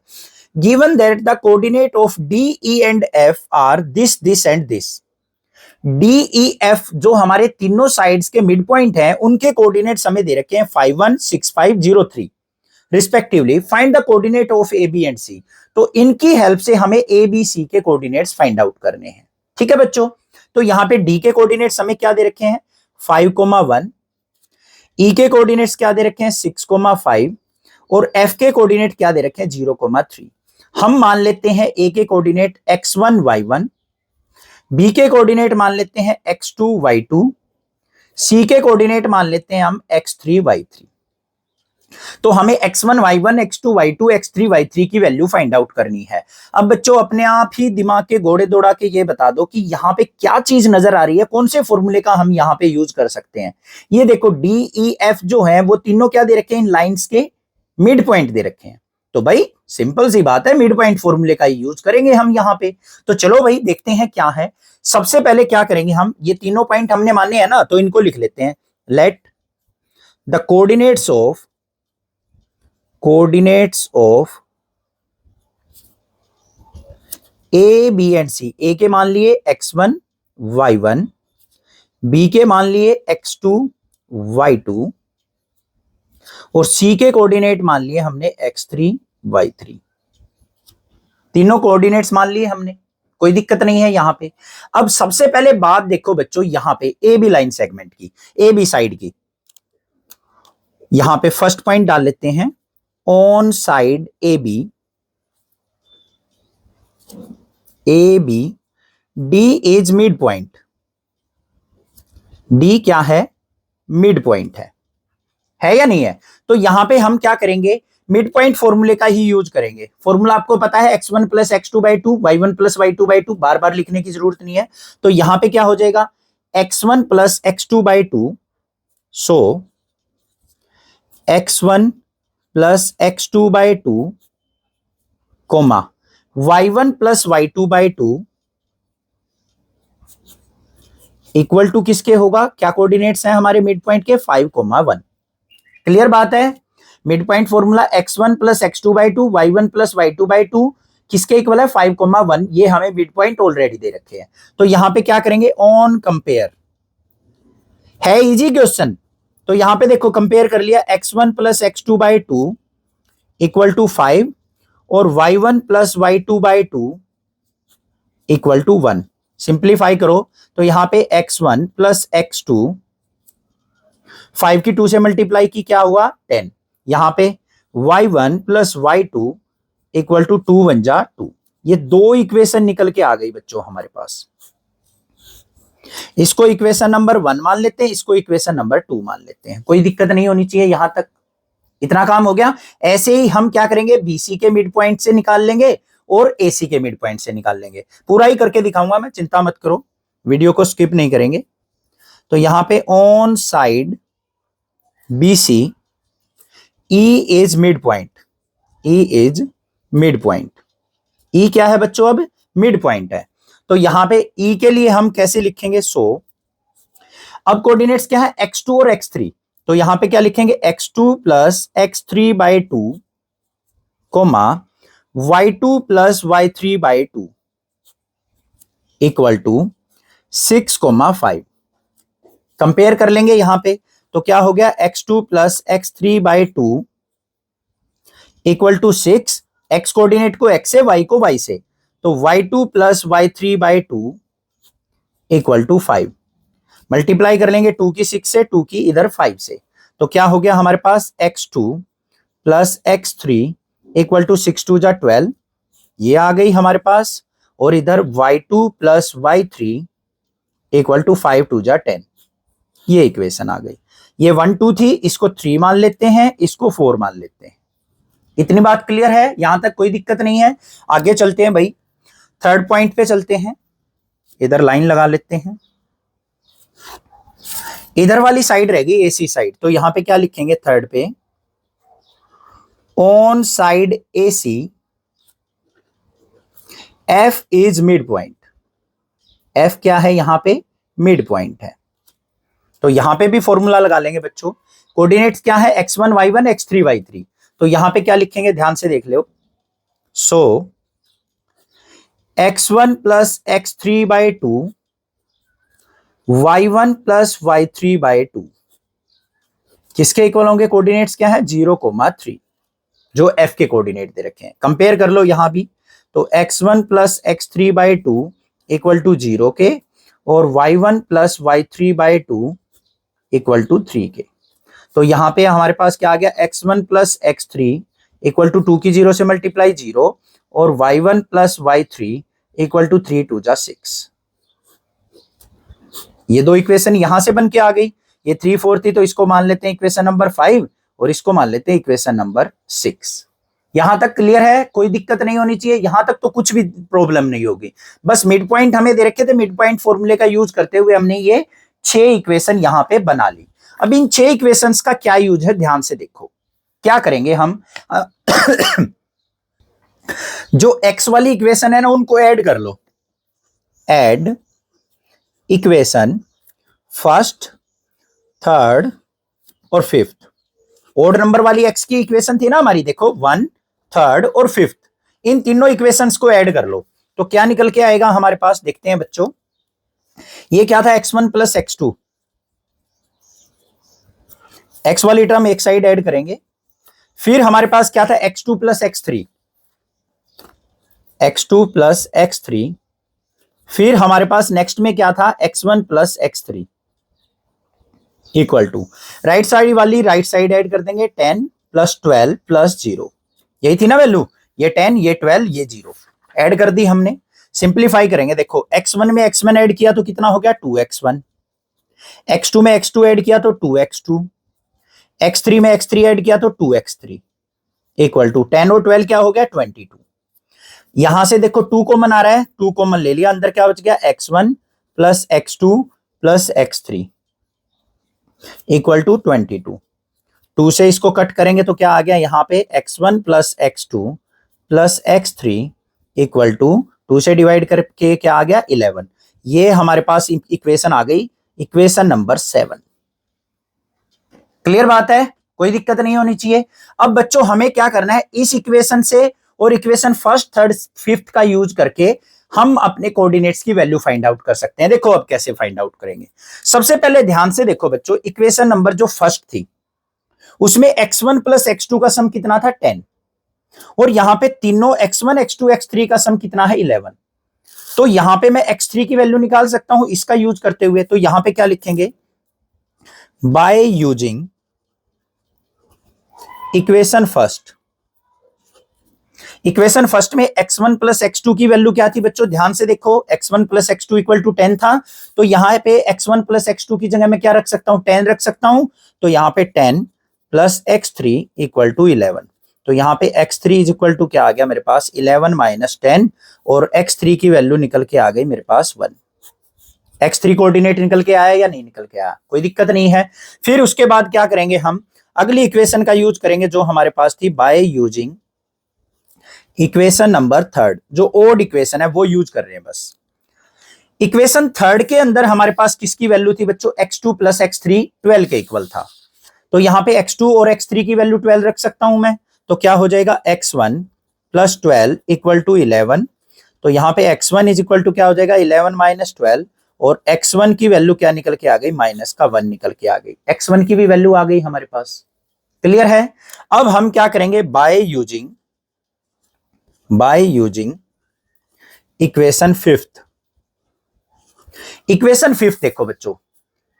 Speaker 1: given that the coordinate of D E and F R this this and this. D E F जो हमारे तीनों साइड्स के मिड पॉइंट हैं, उनके कोऑर्डिनेट्स हमें दे रखे हैं 51, 65, 03 रिस्पेक्टिवली। Find the coordinate of A B and C. तो इनकी हेल्प से हमें ए बी सी के कोऑर्डिनेट्स फाइंड आउट करने हैं। ठीक है बच्चों, तो यहां पे डी के कोऑर्डिनेट्स हमें क्या दे रखे हैं 5,1, ई के कोऑर्डिनेट्स क्या दे रखे हैं 6,5 और एफ के कोऑर्डिनेट क्या दे रखे हैं 0,3। हम मान लेते हैं ए के कोऑर्डिनेट x1 y1, बी के कोऑर्डिनेट मान लेते हैं x2 y2, सी के कोऑर्डिनेट मान लेते हैं हम x3 y3। तो हमें x1 y1 x2 y2 x3 y3 की वैल्यू फाइंड आउट करनी है। अब बच्चों अपने आप ही दिमाग के घोड़े दौड़ा के ये बता दो कि यहाँ पे क्या चीज नजर आ रही है, कौन से फॉर्मूले का हम यहाँ पे यूज कर सकते हैं। ये देखो डी ई एफ जो है वो तीनों क्या दे रखे हैं, इन लाइंस के मिड पॉइंट दे रखे हैं। तो भाई सिंपल सी बात है, मिड पॉइंट फॉर्मूले का यूज करेंगे हम यहाँ पे। तो चलो भाई देखते हैं क्या है। सबसे पहले क्या करेंगे हम, ये तीनों पॉइंट हमने माने हैं ना, तो इनको लिख लेते हैं। Let the coordinates of A B and C. A के मान लिए x1 y1, बी के मान लिए x2 y2 और सी के कोऑर्डिनेट मान लिए हमने x3 y3। तीनों कोऑर्डिनेट्स मान लिए हमने, कोई दिक्कत नहीं है यहां पे। अब सबसे पहले बात देखो बच्चों यहां पे ए बी लाइन सेगमेंट की, ए बी साइड की। यहां पे फर्स्ट पॉइंट डाल लेते हैं, on side A B D is mid point. D क्या है, मिड पॉइंट है या नहीं है। तो यहां पे हम क्या करेंगे, मिड पॉइंट फॉर्मूले का ही यूज करेंगे। फॉर्मूला आपको पता है x1 plus x2/2 y1 plus y2/2, बार बार लिखने की जरूरत नहीं है। तो यहां पे क्या हो जाएगा x1 plus x2/2, so x1 plus x2/2 comma y1 plus y2/2 equal to किसके होगा, क्या कोऑर्डिनेट्स हैं हमारे मिड पॉइंट के 5,1। क्लियर बात है। Mid point formula x1 plus x2/2 y1 plus y2/2 किसके इक्वल है 5,1। ये हमें मिड पॉइंट ऑलरेडी दे रखे हैं। तो यहां पे क्या करेंगे, ऑन कंपेयर है, इजी क्वेश्चन। तो यहां पे देखो कंपेयर कर लिया, x1 plus x2/2 equal to 5 और y1 plus y2/2 equal to 1। Simplify करो तो यहां पे x1 प्लस x2, 5 की 2 से मल्टीप्लाई की क्या हुआ 10। यहां पे y1 plus y2 equal to 2 1 जा 2। ये दो इक्वेशन निकल के आ गई बच्चों हमारे पास। इसको इक्वेशन नंबर 1 मान लेते हैं, इसको इक्वेशन नंबर 2 मान लेते हैं। कोई दिक्कत नहीं होनी चाहिए यहां तक, इतना काम हो गया। ऐसे ही हम क्या करेंगे, बीसी के मिड पॉइंट से निकाल लेंगे और एसी के मिड पॉइंट से निकाल लेंगे। पूरा ही करके दिखाऊंगा मैं, चिंता मत करो, वीडियो को स्किप नहीं करेंगे। तो यहां पे on side BC E is mid point, E is mid point. E क्या है बच्चों, अब मिड पॉइंट है। तो यहां पे ई के लिए हम कैसे लिखेंगे, सो अब कोऑर्डिनेट्स क्या है x2 और x3। तो यहां पे क्या लिखेंगे, x2 plus x3/2 comma y2 plus y3/2 equal to 6,5। Compare कर लेंगे यहां पे, तो क्या हो गया x2 plus x3/2 equal to 6। x coordinate को x से, y को y से, तो y2 plus y3/2 equal to 5। Multiply कर लेंगे 2 की 6 से, 2 की इधर 5 से, तो क्या हो गया हमारे पास x2 plus x3 equal to 6 2 जा 12। ये आ गई हमारे पास। और इधर y2 plus y3 equal to 5 2 जा 10। ये इक्वेशन आ गई। ये 1 2 थी, इसको 3 मान लेते हैं, इसको 4 मान लेते हैं। इतनी बात क्लियर है, यहां तक कोई दिक्कत नहीं है। आगे चलते हैं भाई, थर्ड पॉइंट पे चलते हैं। इधर लाइन लगा लेते हैं, इधर वाली साइड रहेगी एसी साइड। तो यहां पे क्या लिखेंगे थर्ड पे, on side AC F is mid point. F क्या है यहां पे, मिड पॉइंट है। तो यहां पे भी फॉर्मूला लगा लेंगे बच्चों। कोऑर्डिनेट्स क्या है, x1 y1 x3 y3। तो यहां पे क्या लिखेंगे, ध्यान से देख लो। सो x1 plus x3 by 2 y1 plus y3 by 2 किसके इक्वल होंगे, कोऑर्डिनेट्स क्या है 0,3, जो f के कोऑर्डिनेट दे रखे हैं। कंपेयर कर लो यहां भी, तो x1 plus x3 by 2 equal to 0 के, और y1 plus y3 by 2 equal to 3 के। तो यहां पे हमारे पास क्या आ गया, x1 plus x3 equal to 2 की 0 से मल्टीप्लाई 0, और y1 plus y3 equal to 3 2 जा 6। ये दो इक्वेशन यहां से बन के आ गई। ये 3 4 थी, तो इसको मान लेते हैं इक्वेशन नंबर 5, और इसको मान लेते हैं इक्वेशन नंबर 6। यहां तक क्लियर है, कोई दिक्कत नहीं होनी चाहिए, यहां तक तो कुछ भी प्रॉब्लम नहीं होगी। बस मिड पॉइंट हमें दे रखे थे, मिड पॉइंट फॉर्मूले का यूज करते हुए हमने ये 6 इक्वेशन यहां पे बना ली। अब इन 6 इक्वेशंस का क्या यूज है, ध्यान से देखो। क्या करेंगे हम जो x वाली इक्वेशन है ना, उनको ऐड कर लो। ऐड इक्वेशन फर्स्ट, थर्ड और फिफ्थ। ओड नंबर वाली x की इक्वेशन थी ना हमारी, देखो 1, थर्ड और फिफ्थ, इन तीनों इक्वेशंस को ऐड कर लो। तो क्या निकल के आएगा हमारे पास, देखते हैं बच्चों। ये क्या था, x1 प्लस x2। x वाली टर्म एक साइड ऐड करेंगे। फिर हमारे पास क्या था, x2 plus x3। x2 plus x3। फिर हमारे पास नेक्स्ट में क्या था, x1 plus x3 equal to, right side वाली राइट साइड ऐड कर देंगे, 10 प्लस 12 प्लस 0। यही थी ना वैल्यू, ये 10 ये 12 ये 0 ऐड कर दी हमने। सिंप्लीफाई करेंगे, देखो x1 में x1 ऐड किया तो कितना हो गया 2x1, x2 में x2 ऐड किया तो 2x2, x3 में x3 ऐड किया तो 2x3 इक्वल टू 10 और 12 क्या हो गया 22। यहां से देखो 2 कॉमन आ रहा है, 2 कॉमन ले लिया, अंदर क्या बच गया x1 plus x2 plus x3 equal to 22। 2 से इसको कट करेंगे तो क्या आ गया यहां पे, x1 plus x2 plus x3 equal to 2 से डिवाइड करके क्या आ गया 11। ये हमारे पास इक्वेशन आ गई, इक्वेशन नंबर 7। क्लियर बात है, कोई दिक्कत नहीं होनी चाहिए। अब बच्चों हमें क्या करना है, इस इक्वेशन से और इक्वेशन फर्स्ट, थर्ड, फिफ्थ का यूज करके हम अपने कोऑर्डिनेट्स की वैल्यू फाइंड आउट कर सकते हैं। देखो अब कैसे फाइंड आउट करेंगे। सबसे पहले ध्यान से देखो बच्चों, इक्वेशन नंबर जो फर्स्ट थी उसमें x1 प्लस x2 का सम कितना था 10, और यहां पे तीनों x1 x2 x3 का सम कितना है 11। तो यहां पे मैं x3 की वैल्यू निकाल सकता हूं इसका यूज करते हुए। तो यहां पे क्या लिखेंगे, by using equation first. Equation first में x1 प्लस x2 की वैल्यू क्या थी बच्चों, ध्यान से देखो, x1 plus x2 equal to 10 था। तो यहां पे x1 प्लस x2 की जगह मैं क्या रख सकता हूं, 10 रख सकता हूं। तो यहां पे 10 प्लस x3 इक्वल टू 11। तो यहां पे x3 इज इक्वल टू क्या आ गया मेरे पास 11 माइनस 10, और x3 की वैल्यू निकल के आ गई मेरे पास 1। x3 कोऑर्डिनेट निकल के आया या नहीं निकल के आया, कोई दिक्कत नहीं है। फिर उसके बाद क्या करेंगे, हम अगली इक्वेशन का यूज करेंगे जो हमारे पास थी, by using equation number third. जो ओड इक्वेशन है वो यूज कर रहे हैं बस। इक्वेशन थर्ड के अंदर हमारे पास किसकी वैल्यू थी बच्चों, x2 प्लस x3 12 के इक्वल था। तो यहां पे x2 और x3 की वैल्यू 12 रख सकता हूं मैं। तो क्या हो जाएगा, x1 प्लस 12 इक्वल टू 11। तो यहां पे x1 इज इक्वल टू क्या हो जाएगा 11 माइनस 12, और x1 की वैल्यू क्या निकल के आ गई, माइनस का 1 निकल के आ गई। x1 की भी वैल्यू आ गई हमारे पास। क्लियर है। अब हम क्या करेंगे, by using equation fifth. Equation fifth देखो बच्चों,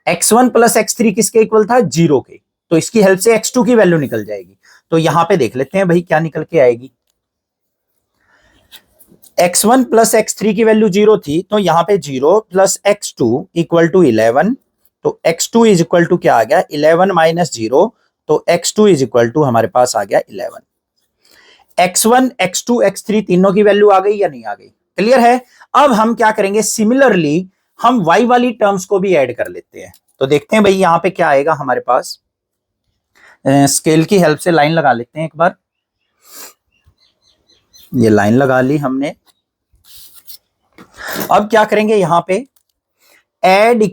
Speaker 1: x1 प्लस x3 किसके इक्वल था 0 के। तो इसकी हेल्प से x2 की वैल्यू निकल जाएगी। तो यहां पे देख लेते हैं भाई क्या निकल के आएगी। x1 प्लस x3 की वैल्यू 0 थी, तो यहां पे 0 प्लस x2 इक्वल टू 11। तो x2 इज इक्वल टू क्या आ गया 11 माइनस 0। तो x2 इज इक्वल टू हमारे पास आ गया 11। x1 x2 x3 तीनों की वैल्यू आ गई या नहीं आ गई, क्लियर है। अब हम क्या करेंगे, सिमिलरली हम y वाली टर्म्स को भी ऐड कर लेते हैं। तो देखते हैं भाई यहां पे क्या आएगा हमारे पास। स्केल की हेल्प से लाइन लगा लेते हैं एक बार। ये लाइन लगा ली हमने। अब क्या करेंगे यहां पे, ऐड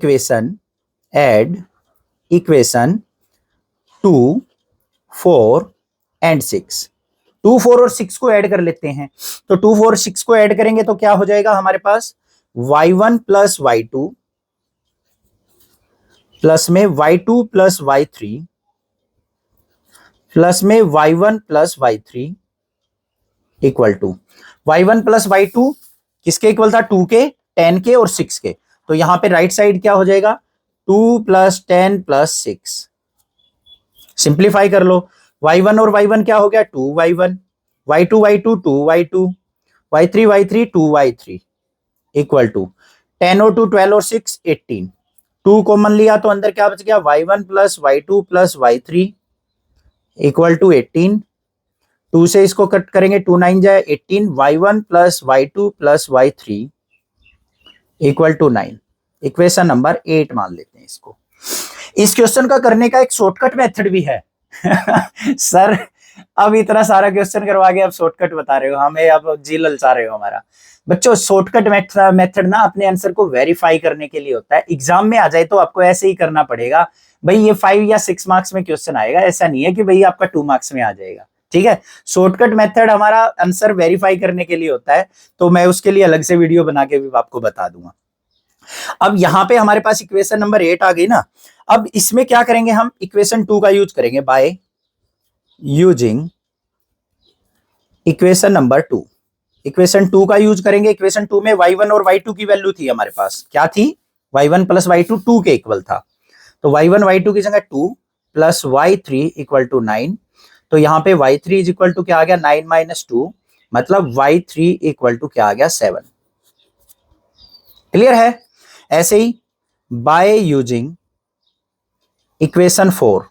Speaker 1: इक्वेशन 2, 4 एंड 6। 2, 4 और 6 को ऐड कर लेते हैं। तो 2, 4, 6 को ऐड करेंगे तो क्या हो जाएगा हमारे पास, y1 प्लस y2 प्लस में y2 प्लस y3 प्लस में y1 plus y3 equal to y1 plus y2 किसके इक्वल था, 2 के, 10 के और 6 के। तो यहां पे राइट साइड क्या हो जाएगा, 2 प्लस 10 प्लस 6। सिंप्लीफाई कर लो, y1 और y1 क्या हो गया, 2y1, y2 y2 2y2, y3 y3 2y3 equal to 10 और 2 12 और 6 18। 2 कॉमन लिया तो अंदर क्या बच गया, y1 plus y2 plus y3 equal to 18। 2 से इसको कट करेंगे, 2 9 जाए 18, y1 plus y2 plus y3 equal to 9। Equation number 8 मान लेते हैं इसको। इस क्वेश्चन का करने का एक शॉर्टकट मेथड भी है। सर अब इतना सारा क्वेश्चन करवा के अब शॉर्टकट बता रहे हो हमें, अब जी ललचा रहे हो हमारा। बच्चों शॉर्टकट मेथड ना अपने आंसर को वेरीफाई करने के लिए होता है। एग्जाम में आ जाए तो आपको ऐसे ही करना पड़ेगा, भाई ये 5 या 6 मार्क्स में क्वेश्चन आएगा, ऐसा नहीं है कि भाई आपका 2 मार्क्स में आ जाएगा। ठीक है, शॉर्टकट मेथड हमारा आंसर वेरीफाई करने के लिए होता है, तो मैं उसके लिए अलग से वीडियो बना के भी आपको बता दूंगा। अब यहां पे हमारे पास इक्वेशन नंबर 8 आ गई ना। अब इसमें क्या करेंगे, हम इक्वेशन 2 का यूज करेंगे by using equation number 2। Equation 2 का यूज करेंगे। इक्वेशन 2 में y1 और y2 की वैल्यू थी हमारे पास, क्या थी, y1 प्लस y2 2 के इक्वल था। तो y1 y2 की जगह 2 प्लस y3 इक्वल टू 9। तो यहां पे y3 इज इक्वल टू क्या आ गया, 9 माइनस 2, मतलब y3 इक्वल टू क्या आ गया, 7। क्लियर है। ऐसे ही बाय यूजिंग इक्वेशन 4।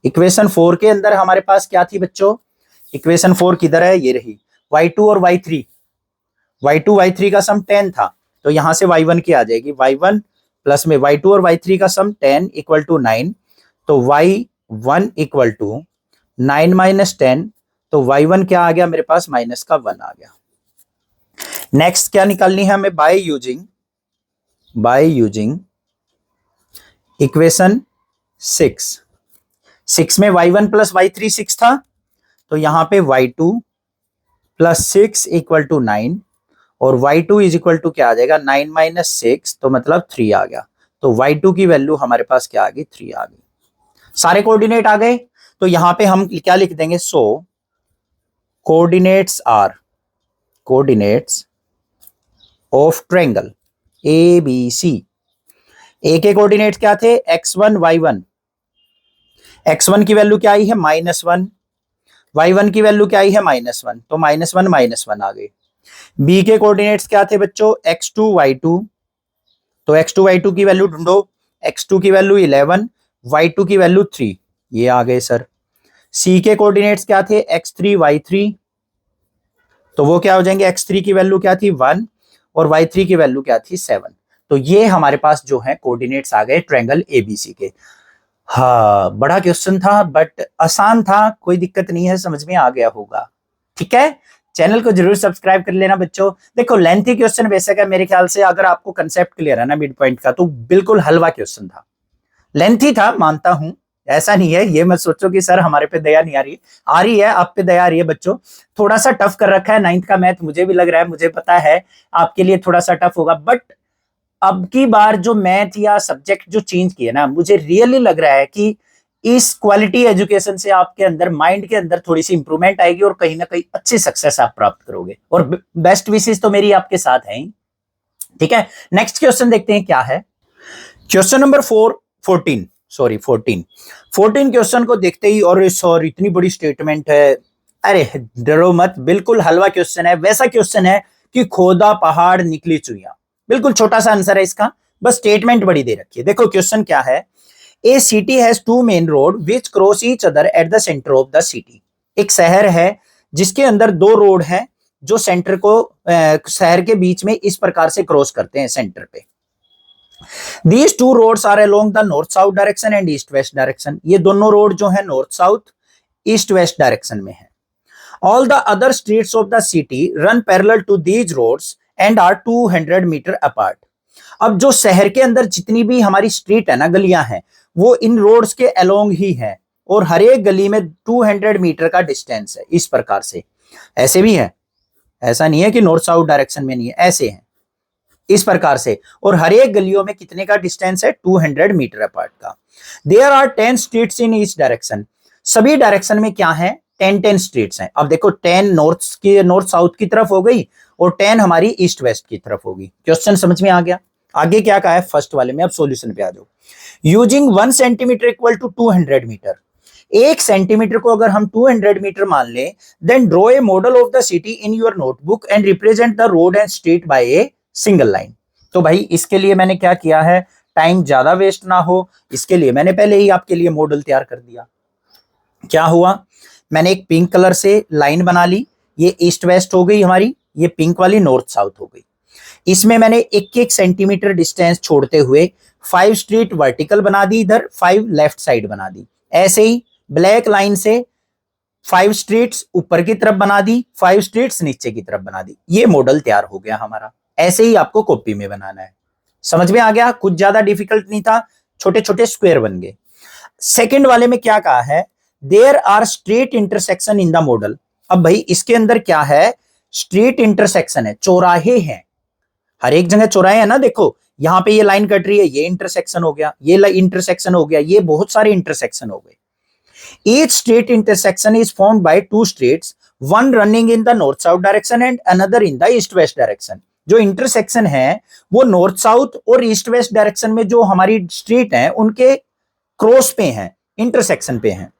Speaker 1: इक्वेशन 4 के अंदर हमारे पास क्या थी बच्चों, इक्वेशन 4 किधर है, ये रही, y2 और y3, y2 y3 का सम 10 था, तो यहां से y1 की आ जाएगी, y1 प्लस में y2 और y3 का सम 10 इक्वल टू 9। तो y1 इक्वल टू 9 माइनस 10, तो y1 क्या आ गया मेरे पास, माइनस का 1 आ गया। नेक्स्ट क्या निकालनी है हमें, बाय यूजिंग इक्वेशन 6। 6 में y1 प्लस y3 6 था, तो यहां पे y2 प्लस 6 इक्वल टू 9, और y2 इज इक्वल टू क्या आ जाएगा, 9 माइनस 6, तो मतलब 3 आ गया। तो y2 की वैल्यू हमारे पास क्या आ गई, 3 आ गई। सारे कोऑर्डिनेट आ गए, तो यहां पे हम क्या लिख देंगे, सो कोऑर्डिनेट्स ऑफ ट्रायंगल ABC। ए के कोऑर्डिनेट्स क्या थे, x1 y1, x1 की वैल्यू क्या आई है, -1, y1 की वैल्यू क्या आई है, -1, तो -1 आ गई। बी के कोऑर्डिनेट्स क्या थे बच्चों, x2 y2, तो x2 y2 की वैल्यू ढूंढो, x2 की वैल्यू 11, y2 की वैल्यू 3, ये आ गए सर। सी के कोऑर्डिनेट्स क्या थे, x3 y3, तो वो क्या हो जाएंगे, x3 की वैल्यू क्या थी, 1, और y3 की वैल्यू क्या थी, 7। तो ये हमारे पास जो है कोऑर्डिनेट्स आ गए ट्रायंगल एबीसी के। हाँ बड़ा क्वेश्चन था बट आसान था, कोई दिक्कत नहीं है, समझ में आ गया होगा। ठीक है, चैनल को जरूर सब्सक्राइब कर लेना बच्चों। देखो लेंथी क्वेश्चन बेसिक है मेरे ख्याल से, अगर आपको कंसेप्ट क्लियर है ना मिड पॉइंट का, तो बिल्कुल हलवा क्वेश्चन था। लेंथी था मानता हूं, ऐसा नहीं है, ये मत सोचो कि सर हमारे पे दया नहीं आ रही है, आप पे दया आ रही है बच्चों। थोड़ा सा टफ कर रखा है 9th का मैथ, मुझे भी लग रहा है, मुझे पता है आपके लिए थोड़ा सा टफ होगा, बट अब की बार जो मैथ या सब्जेक्ट जो चेंज किए ना, मुझे रियली लग रहा है कि इस क्वालिटी एजुकेशन से आपके अंदर, माइंड के अंदर थोड़ी सी इंप्रूवमेंट आएगी और कहीं ना कहीं अच्छी सक्सेस आप प्राप्त करोगे, और बेस्ट विशेष तो मेरी आपके साथ है ही। ठीक है, नेक्स्ट क्वेश्चन देखते हैं क्या है। क्वेश्चन नंबर 14 क्वेश्चन को देखते ही, और सॉरी इतनी बड़ी स्टेटमेंट है, अरे डरो मत, बिल्कुल हलवा क्वेश्चन है, वैसा क्वेश्चन है कि खोदा पहाड़ निकली चुइयां। बिल्कुल छोटा सा आंसर है इसका, बस स्टेटमेंट बड़ी दे रखी है। देखो क्वेश्चन क्या है, a city has 2 main road which cross each other at the centre of the city. एक शहर है जिसके अंदर 2 रोड हैं जो सेंटर को शहर के बीच में इस प्रकार से क्रॉस करते हैं सेंटर पे। These 2 roads are along the north south direction and east west direction। ये दोनों रोड जो है north south east west direction में है। All the other streets of the city run parallel to these roads and are 200 metre apart। अब जो शहर के अंदर जितनी भी हमारी स्ट्रीट है ना, गलियां हैं, वो इन रोड्स के अलोंग ही है और हर एक गली में 200 मीटर का डिस्टेंस है। इस प्रकार से ऐसे भी है, ऐसा नहीं है कि नॉर्थ साउथ डायरेक्शन में नहीं है, ऐसे है इस प्रकार से। और हर एक गलियों में कितने का डिस्टेंस है? 200 मीटर अपार्ट का। There are 10 streets in each direction. सभी डायरेक्शन में क्या है? 10 स्ट्रीट्स हैं। अब देखो 10 नॉर्थ साउथ की तरफ हो गई और 10 हमारी ईस्ट वेस्ट की तरफ होगी। क्वेश्चन समझ में आ गया? आगे क्या कहा है फर्स्ट वाले में, अब सॉल्यूशन पे आ जाओ। Using 1 centimetre equal to 200 metre, 1 centimetre को अगर हम 200 मीटर मान लें, then draw a model of the city in your notebook and represent the road and street by a single line. तो भाई इसके लिए मैंने क्या किया है, टाइम ज्यादा वेस्ट ना हो, इसके लिए मैंने पहले ही आपके लिए मॉडल तैयार कर दिया। क्या हुआ, मैंने एक पिंक कलर से लाइन बना ली, ये ईस्ट वेस्ट हो गई हमारी, ये पिंक वाली नॉर्थ साउथ हो गई। इसमें मैंने 1-1 सेंटीमीटर डिस्टेंस छोड़ते हुए 5 स्ट्रीट वर्टिकल बना दी, इधर 5 लेफ्ट साइड बना दी। ऐसे ही ब्लैक लाइन से 5 स्ट्रीट्स ऊपर की तरफ बना दी, 5 स्ट्रीट्स नीचे की तरफ बना दी। ये मॉडल तैयार हो गया हमारा। ऐसे ही आपको कॉपी में बनाना है। समझ में आ गया? कुछ ज्यादा डिफिकल्ट नहीं था, छोटे छोटे स्क्वायर बन गए। सेकंड वाले में क्या कहा है, there are street intersection in the model. अब भाई इसके अंदर क्या है, स्ट्रीट इंटरसेक्शन है, चौराहे हैं, हर एक जगह चौराहे है ना। देखो यहां पे ये लाइन कट रही है, ये इंटरसेक्शन हो गया, ये इंटरसेक्शन हो गया, ये बहुत सारे इंटरसेक्शन हो गए। Each street intersection is formed by 2 streets, one running in the north south direction and another in the east west direction. जो इंटरसेक्शन है वो नॉर्थ साउथ और ईस्ट वेस्ट डायरेक्शन में जो हमारी स्ट्रीट है उनके क्रॉस पे हैं, इंटरसेक्शन पे हैं।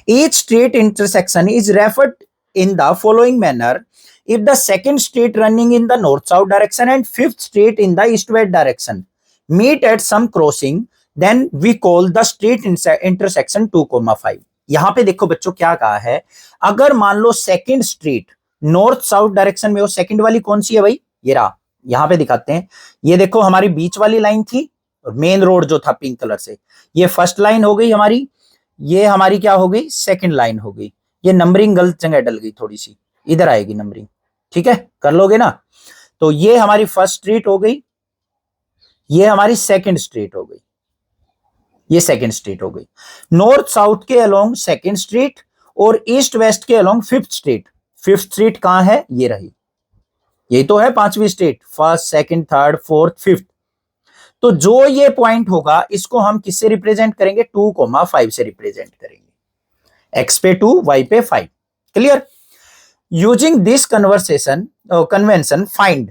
Speaker 1: Each street intersection is referred in the following manner. If the second street running in the north-south direction and fifth street in the east-west direction meet at some crossing, then we call the street intersection 2,5. यहां पे देखो बच्चों क्या कहा है, अगर मान लो second street north south direction में हो, सेकंड वाली कौन सी है भाई, ये रहा, यहां पे दिखाते हैं। ये देखो हमारी बीच वाली लाइन थी और मेन रोड जो था पिंक कलर से, ये फर्स्ट लाइन हो गई हमारी, ये हमारी क्या हो गई, सेकंड लाइन हो गई। ये नंबरिंग गलत जगह डल गई थोड़ी सी, इधर आएगी नंबरिंग, ठीक है, कर लोगे ना। तो ये हमारी फर्स्ट स्ट्रीट हो गई, ये हमारी सेकंड स्ट्रीट हो गई, ये सेकंड स्ट्रीट हो गई। नॉर्थ साउथ के अलोंग सेकंड स्ट्रीट और ईस्ट वेस्ट के along fifth street. Fifth street कहां है, ये रही, यही तो है पांचवी street, first second third fourth fifth. तो जो ये पॉइंट होगा इसको हम किससे रिप्रेजेंट करेंगे, 2,5 से रिप्रेजेंट करेंगे, x पे 2 y पे 5। Clear? Using this convention find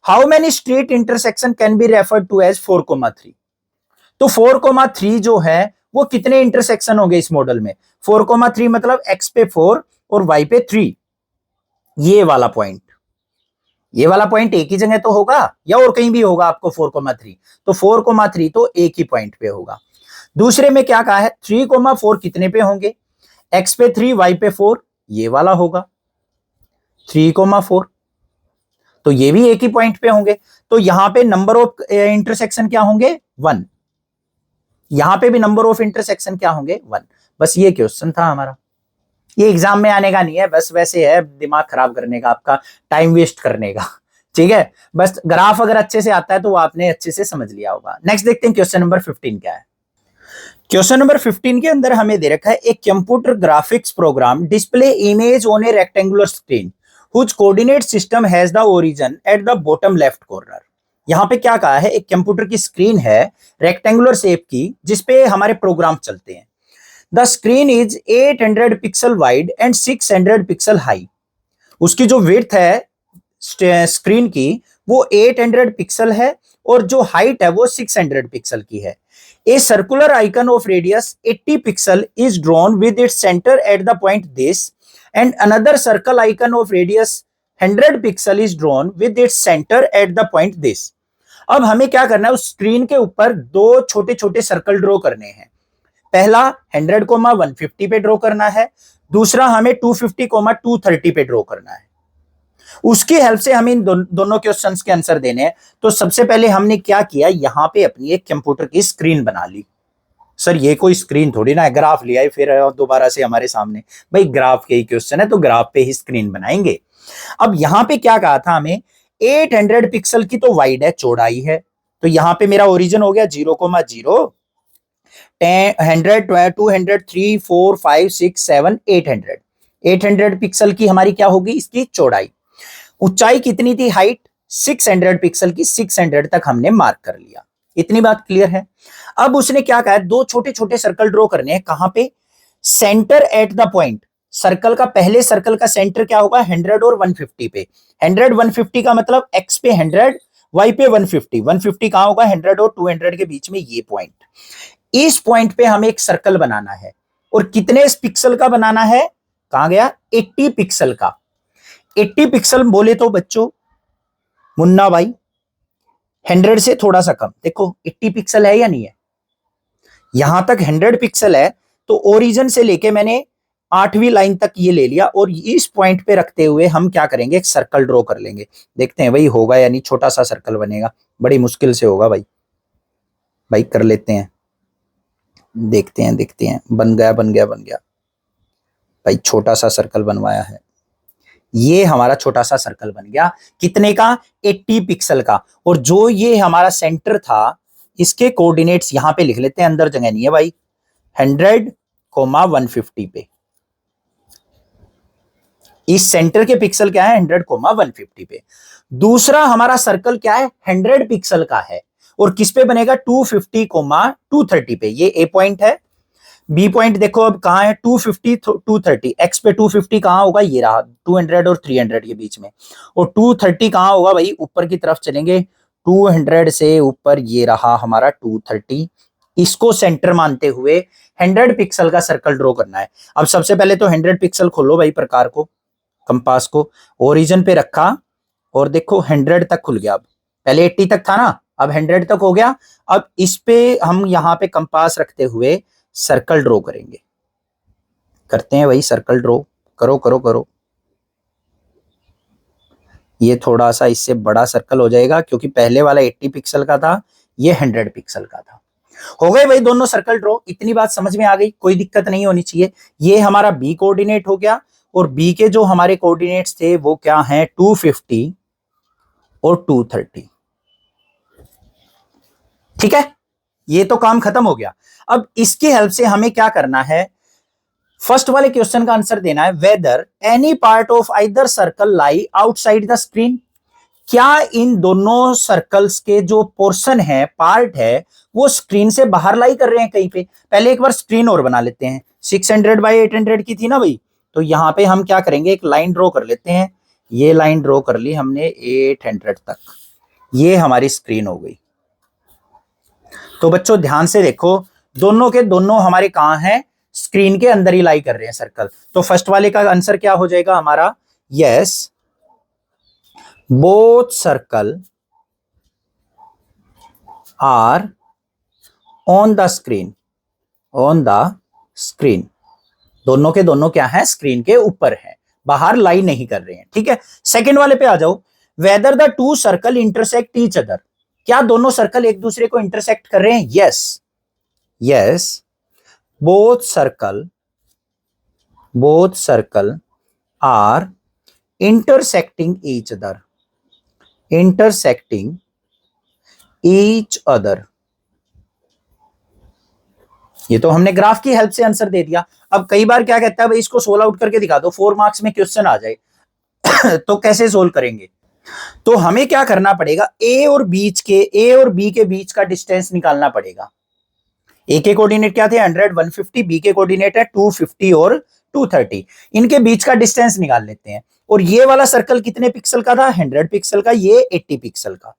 Speaker 1: how many street intersection can be referred to as 4,3। तो 4,3 जो है वो कितने इंटरसेक्शन होंगे इस मॉडल में, 4,3 मतलब x पे 4 और y पे 3। ये वाला पॉइंट, ये वाला पॉइंट एक ही जगह तो होगा या और कहीं भी होगा आपको 4,3, तो 4,3 तो एक ही पॉइंट पे होगा। दूसरे में क्या कहा है, 3,4 कितने पे होंगे, x पे 3 y पे 4, ये वाला होगा 3,4, तो ये भी एक ही पॉइंट पे होंगे। तो यहां पे नंबर ऑफ इंटरसेक्शन क्या होंगे, 1। यहां पे भी नंबर ऑफ इंटरसेक्शन क्या होंगे, 1। बस ये क्वेश्चन था हमारा, ये एग्जाम में आने का नहीं है, बस वैसे है दिमाग खराब करने का, आपका टाइम वेस्ट करने का, ठीक है। बस ग्राफ अगर अच्छे से आता है तो वो आपने अच्छे से समझ लिया होगा। नेक्स्ट देखते हैं क्वेश्चन नंबर 15 क्या है। क्वेश्चन नंबर 15 के अंदर हमें दे रखा है एक computer graphics program display image on a rectangular screen whose coordinate system has the origin at the bottom left corner. यहां पे क्या कहा है, एक कंप्यूटर की स्क्रीन है रेक्टेंगुलर शेप की जिसपे हमारे प्रोग्राम चलते हैं। The screen is 800 pixel wide and 600 pixel high. उसकी जो विड्थ है स्क्रीन की वो 800 पिक्सल है और जो हाइट है वो 600 पिक्सल की है। A circular icon of radius 80 pixel is drawn with its center at the point this and another circle icon of radius 100 pixel is drawn with its center at the point this। अब हमें क्या करना है, उस screen के ऊपर दो छोटे छोटे सर्कल ड्रॉ करने हैं। पहला 100,150 पे ड्रॉ करना है, दूसरा हमें 250,230 पे ड्रॉ करना है। उसकी हेल्प से हमें इन दोनों क्वेश्चंस के आंसर देने हैं। तो सबसे पहले हमने क्या किया, यहां पे अपनी एक कंप्यूटर की स्क्रीन बना ली। सर ये कोई स्क्रीन थोड़ी ना है, ग्राफ लिया है फिर दोबारा से हमारे सामने, भाई ग्राफ के ही क्वेश्चन है तो ग्राफ पे ही स्क्रीन बनाएंगे। अब यहां पे क्या कहा था हमें, 800 पिक्सल की तो वाइड है, चौड़ाई है। तो यहां पे मेरा ओरिजिन हो गया 0,0, 100, 200, 3, 4, 5, 6, 7, 800। 800 पिक्सल की हमारी क्या होगी इसकी चौड़ाई। ऊंचाई कितनी थी, हाइट 600 पिक्सल की, 600 तक हमने मार्क कर लिया। इतनी बात क्लियर है। अब उसने क्या कहा, दो छोटे छोटे सर्कल ड्रॉ करने हैं। कहां पे, centre at the point. Circle का, पहले सर्कल का सेंटर क्या होगा, 100 और 150 पे। 100 150 का मतलब x पे 100, y पे 150। 150 कहां होगा, 100 और 200 के बीच में ये पॉइंट। इस पॉइंट पे हमें एक सर्कल बनाना है, और कितने पिक्सल का बनाना है, कहां गया, 80 पिक्सल का। 80 पिक्सल बोले तो बच्चों, मुन्ना भाई 100 से थोड़ा सा कम, देखो 80 पिक्सल है या नहीं है। यहां तक 100 पिक्सल है, तो ओरिजिन से लेके मैंने 8वीं लाइन तक ये ले लिया, और इस पॉइंट पे रखते हुए हम क्या करेंगे, एक सर्कल ड्रॉ कर लेंगे। देखते हैं भाई होगा या नहीं, छोटा सा सर्कल बनेगा, बड़ी मुश्किल से होगा भाई। भाई कर लेते हैं, देखते हैं, बन गया भाई, छोटा सा सर्कल बनवाया है। ये हमारा छोटा सा सर्कल बन गया, कितने का, 80 पिक्सल का। और जो ये हमारा सेंटर था, इसके कोऑर्डिनेट्स यहां पे लिख लेते हैं, अंदर जगह नहीं है भाई, 100, 150 पे। इस सेंटर के पिक्सल क्या है, 100, 150 पे। दूसरा हमारा सर्कल क्या है, 100 पिक्सल का है, और किस पे बनेगा, 250, 230 पे। ये ए पॉइंट है। बी पॉइंट देखो अब कहां है, 250, 230। एक्स पे 250 कहां होगा, ये रहा, 200 और 300 के बीच में। और 230 कहां होगा भाई, ऊपर की तरफ चलेंगे, 200 से ऊपर ये रहा हमारा 230। इसको सेंटर मानते हुए 100 पिक्सल का सर्कल ड्रॉ करना है। अब सबसे पहले तो 100 पिक्सल खोलो भाई, प्रकार को, कंपास को ओरिजिन पे रखा, और देखो 100 तक खुल गया। अब पहले 80 तक था ना, अब 100 तक हो गया। अब इस पे हम यहां पे कंपास रखते हुए सर्कल ड्रॉ करेंगे। करते हैं भाई, सर्कल ड्रॉ करो। ये थोड़ा सा इससे बड़ा सर्कल हो जाएगा, क्योंकि पहले वाला 80 पिक्सल का था, ये 100 पिक्सल का था। हो गए भाई दोनों सर्कल ड्रॉ। इतनी बात समझ में आ गई, कोई दिक्कत नहीं होनी चाहिए। ये हमारा बी कोऑर्डिनेट हो गया, और बी के जो हमारे कोऑर्डिनेट्स थे वो क्या हैं, 250 और 230। ठीक है, ये तो काम खत्म हो गया। अब इसकी हेल्प से हमें क्या करना है, फर्स्ट वाले क्वेश्चन का आंसर देना है, whether any part of either circle lie outside the screen. क्या इन दोनों सर्कल्स के जो पोर्शन है, पार्ट है, वो स्क्रीन से बाहर लाई कर रहे हैं कहीं पे। पहले एक बार स्क्रीन और बना लेते हैं। 600 बाई 800 की थी ना भाई, तो यहां पे हम क्या करेंगे, एक लाइन ड्रॉ कर लेते हैं। ये लाइन ड्रॉ कर ली हमने 800 तक, ये हमारी स्क्रीन हो गई। तो बच्चों ध्यान से देखो, दोनों के दोनों हमारे कहां हैं, स्क्रीन के अंदर ही लाई कर रहे हैं सर्कल। तो फर्स्ट वाले का आंसर क्या हो जाएगा हमारा, yes, both circle are on the screen, दोनों के दोनों क्या है, स्क्रीन के ऊपर है, बाहर लाई नहीं कर रहे हैं। ठीक है, सेकंड वाले पे आ जाओ, whether the two circle intersect each other. क्या दोनों सर्कल एक दूसरे को इंटरसेक्ट कर रहे हैं, yes, both circle are intersecting each other. ये तो हमने ग्राफ की हेल्प से आंसर दे दिया। अब कई बार क्या कहता है भाई, इसको सोल्व आउट करके दिखा दो, 4 मार्क्स में क्वेश्चन आ जाए तो कैसे सोल्व करेंगे। तो हमें क्या करना पड़ेगा, ए और बी के बीच का डिस्टेंस निकालना पड़ेगा। ए के कोऑर्डिनेट क्या थे, 100, 150, बी के कोऑर्डिनेट है 250 और 230। इनके बीच का डिस्टेंस निकाल लेते हैं। और ये वाला सर्कल कितने पिक्सल का था, 100 पिक्सल का, ये 80 पिक्सल का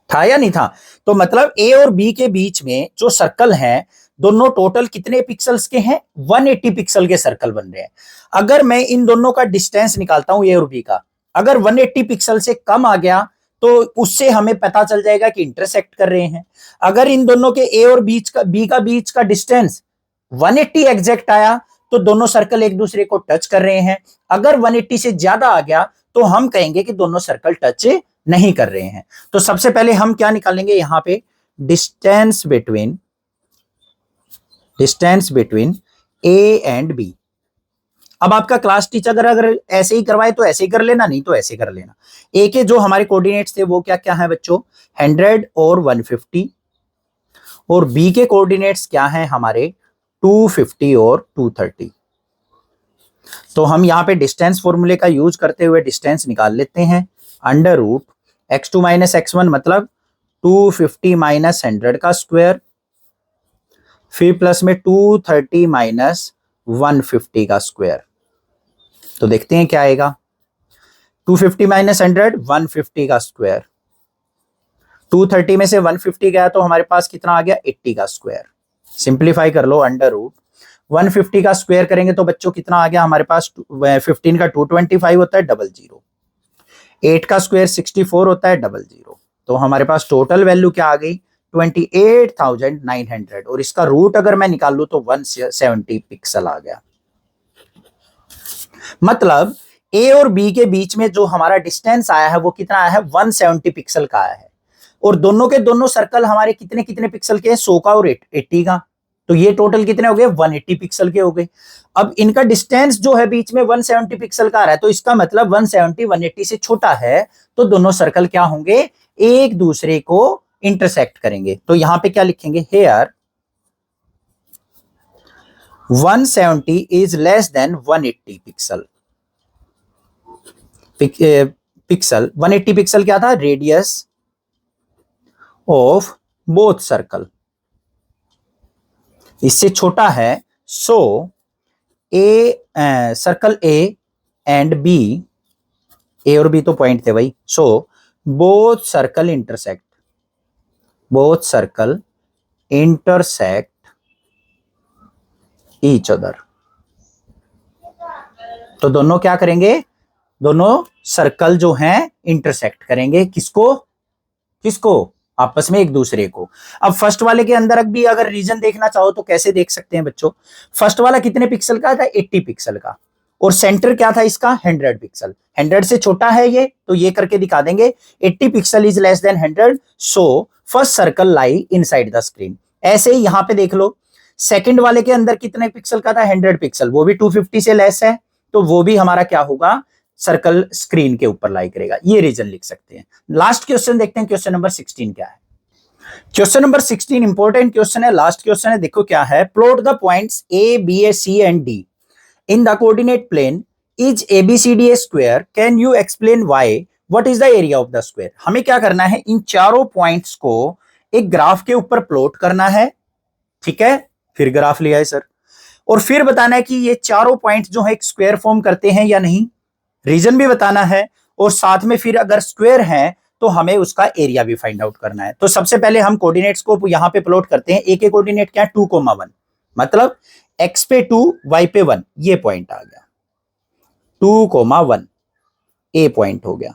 Speaker 1: था या नहीं था। तो मतलब ए और बी के बीच में जो सर्कल हैं, दोनों टोटल कितने पिक्सल्स के हैं, 180 पिक्सल के सर्कल बन रहे हैं। अगर मैं इन दोनों का डिस्टेंस निकालता हूं, ए और बी का, अगर 180 पिक्सल से कम आ गया, तो उससे हमें पता चल जाएगा कि इंटरसेक्ट कर रहे हैं। अगर इन दोनों के ए और बी का बीच का डिस्टेंस 180 एग्जैक्ट आया, तो दोनों सर्कल एक दूसरे को टच कर रहे हैं। अगर 180 से ज्यादा आ गया, तो हम कहेंगे कि दोनों सर्कल टच नहीं कर रहे हैं। तो सबसे पहले हम क्या निकालेंगे, यहां पे distance between A and B. अब आपका क्लास टीचर अगर ऐसे ही करवाए तो ऐसे ही कर लेना, नहीं तो ऐसे कर लेना। ए के जो हमारे कोऑर्डिनेट्स थे वो क्या क्या है बच्चों, 100 और 150, और बी के कोऑर्डिनेट्स क्या हैं हमारे 250 और 230। तो हम यहाँ पे डिस्टेंस फॉर्मूले का यूज करते हुए डिस्टेंस निकाल लेते हैं। Under root x2 minus x1 मतलब 250 माइनस 100 का स्क्वायर, फिर प्लस में 230 माइनस 150 का स्क्वायर। तो देखते हैं क्या आएगा, 250 माइनस 100 150 का स्क्वायर, 230 में से 150 गया तो हमारे पास कितना आ गया 80 का स्क्वायर। सिंप्लीफाई कर लो, अंडर रूट 150 का स्क्वायर करेंगे तो बच्चों कितना आ गया हमारे पास, 15 का 225 होता है 00, 8 का स्क्वायर 64 होता है 00। तो हमारे पास टोटल वैल्यू क्या आ गई 28,900, और इसका रूट अगर मैं निकाल लूं तो 170 पिक्सल आ गया। मतलब ए और बी के बीच में जो हमारा डिस्टेंस आया है वो कितना आया है 170 पिक्सल का आया है, और दोनों के दोनों सर्कल हमारे कितने कितने पिक्सल के हैं, 100 का और 80 का। तो ये टोटल कितने हो गए 180 पिक्सल के हो गए। अब इनका डिस्टेंस जो है बीच में 170 पिक्सल का आ रहा है, तो इसका मतलब 170 180 से छोटा है, तो दोनों सर्कल क्या होंगे, एक दूसरे को इंटरसेक्ट करेंगे। तो यहां पे क्या लिखेंगे, here 170 is less than 180 pixel. Pixel 180 pixel क्या था, रेडियस ऑफ बोथ सर्कल, इससे छोटा है। So A circle A and B, A और बी तो पॉइंट थे भाई, so both circle intersect, both circle intersect each other. तो दोनों क्या करेंगे, दोनों सर्कल जो हैं इंटरसेक्ट करेंगे, किसको किसको, आपस में एक दूसरे को। अब फर्स्ट वाले के अंदर भी अगर रीजन देखना चाहो तो कैसे देख सकते हैं बच्चों, फर्स्ट वाला कितने पिक्सल का था 80 पिक्सल का, और सेंटर क्या था इसका 100 पिक्सल, 100 से छोटा है ये, तो ये करके दिखा देंगे 80 pixel is less then 100, so first circle lie inside the screen. ऐसे ही यहां पे देख लो, सेकंड वाले के अंदर कितने पिक्सल का था 100 पिक्सल, वो भी 250 से लेस है, तो वो भी हमारा क्या होगा, सर्कल स्क्रीन के ऊपर लाई करेगा। ये रीजन लिख सकते हैं। लास्ट क्वेश्चन देखते हैं, क्वेश्चन नंबर 16 क्या है। क्वेश्चन नंबर 16 इंपॉर्टेंट क्वेश्चन है, लास्ट क्वेश्चन है। देखो क्या है, plot the points A B A C and D in the coordinate plane, is ABCD a square, can you explain why, what is the area of the square. हमें क्या करना है, इन चारों पॉइंट्स को एक ग्राफ के ऊपर प्लॉट करना है, ठीक है, फिर ग्राफ लिया है सर, और फिर बताना है कि ये चारों पॉइंट्स जो है एक स्क्वायर फॉर्म करते हैं या नहीं, रीजन भी बताना है, और साथ में फिर अगर स्क्वायर है तो हमें उसका एरिया भी फाइंड आउट करना है। तो सबसे पहले हम कोऑर्डिनेट्स को यहां पे प्लॉट करते हैं। ए के कोऑर्डिनेट क्या है 2,1, मतलब x पे 2 y पे 1, ये पॉइंट आ गया 2,1, ए पॉइंट हो गया।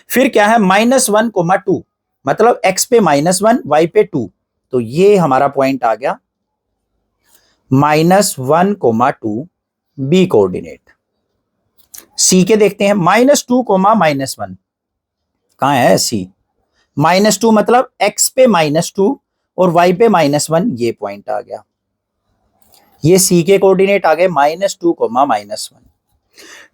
Speaker 1: फिर क्या है -1,2, मतलब x पे -1 y पे 2, तो ये हमारा पॉइंट आ गया -1,2 बी कोऑर्डिनेट। सी के देखते हैं -2, -1, कहां है सी, -2 मतलब x पे -2 और y पे -1, ये पॉइंट आ गया, ये सी के कोऑर्डिनेट आ गए -2, -1।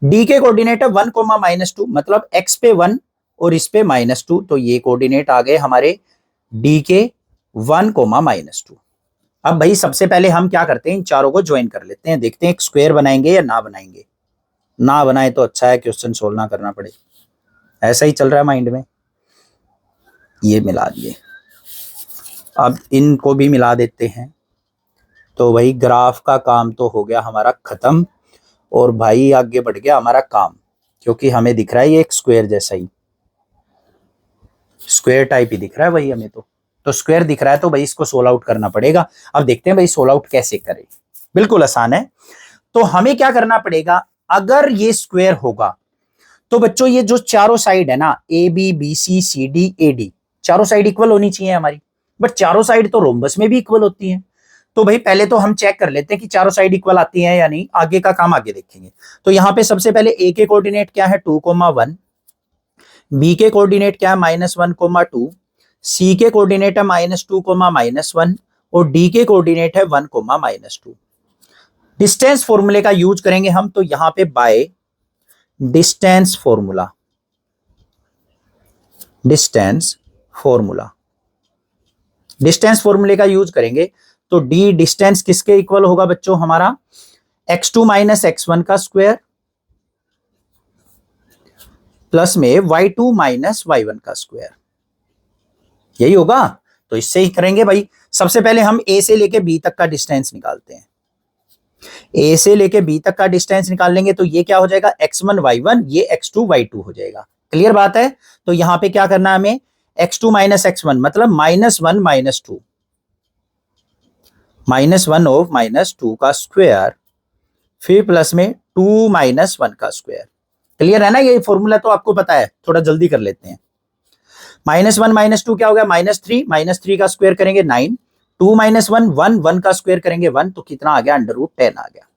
Speaker 1: डी के कोऑर्डिनेट है 1, -2, मतलब x पे 1 और इस पे -2, तो ये कोऑर्डिनेट आ गए हमारे डी के 1, -2। अब भाई सबसे पहले हम क्या करते हैं, इन चारों को ज्वाइन कर लेते हैं, देखते हैं एक स्क्वायर बनाएंगे या ना बनाएंगे। ना बनाए तो अच्छा है, क्वेश्चन सोल्व ना करना पड़े, ऐसा ही चल रहा है माइंड में। ये मिला दिए, अब इनको भी मिला देते हैं, तो भाई ग्राफ का काम तो हो गया हमारा खत्म, और भाई आगे बढ़ गया हमारा काम, क्योंकि हमें दिख रहा है ये एक स्क्वायर जैसा ही, स्क्वायर टाइप ही दिख रहा है भाई हमें तो स्क्वायर दिख रहा है, तो भाई इसको सोल्व आउट करना पड़ेगा। अब देखते हैं भाई सोल्व आउट कैसे करें, बिल्कुल आसान है। तो हमें क्या करना पड़ेगा, अगर ये स्क्वायर होगा तो बच्चों ये जो चारों साइड है ना, A B B C C D A D, चारों साइड इक्वल होनी चाहिए हमारी, बट चारों साइड तो रोम्बस में भी इक्वल होती हैं। तो भाई पहले तो हम चेक कर लेते हैं कि चारों साइड इक्वल आती हैं या नहीं, आगे का काम आगे देखेंगे। तो यहां पे सबसे पहले ए के कोऑर्डिनेट क्या है 2,1, बी के कोऑर्डिनेट क्या है -1,2, सी के कोऑर्डिनेट है -2, -1, और डी के कोऑर्डिनेट है 1, -2। डिस्टेंस फॉर्मूले का यूज करेंगे हम, तो यहां पे by distance formula, distance formula, distance फॉर्मूले का यूज करेंगे तो डी डिस्टेंस किसके इक्वल होगा बच्चों हमारा, x2 माइनस x1 का स्क्वायर प्लस में y2 माइनस y1 का स्क्वायर, यही होगा। तो इससे ही करेंगे भाई। सबसे पहले हम a से लेके b तक का डिस्टेंस निकालते हैं। a से लेके b तक का डिस्टेंस निकाल लेंगे तो ये क्या हो जाएगा, x1 y1, ये x2 y2 हो जाएगा। क्लियर बात है। तो यहां पे क्या करना है हमें, x2 माइनस x1 मतलब -1 -2, -1 ऑफ -2 का स्क्वायर, फिर प्लस में 2 माइनस 1 का स्क्वायर। क्लियर है ना, ये फॉर्मूला तो आपको पता है, थोड़ा जल्दी कर लेते हैं। -1 -2 क्या हो गया, -3 का स्क्वायर करेंगे 9, 2 माइनस 1 1, 1 का स्क्वायर करेंगे 1, तो कितना आ गया, √10 आ गया।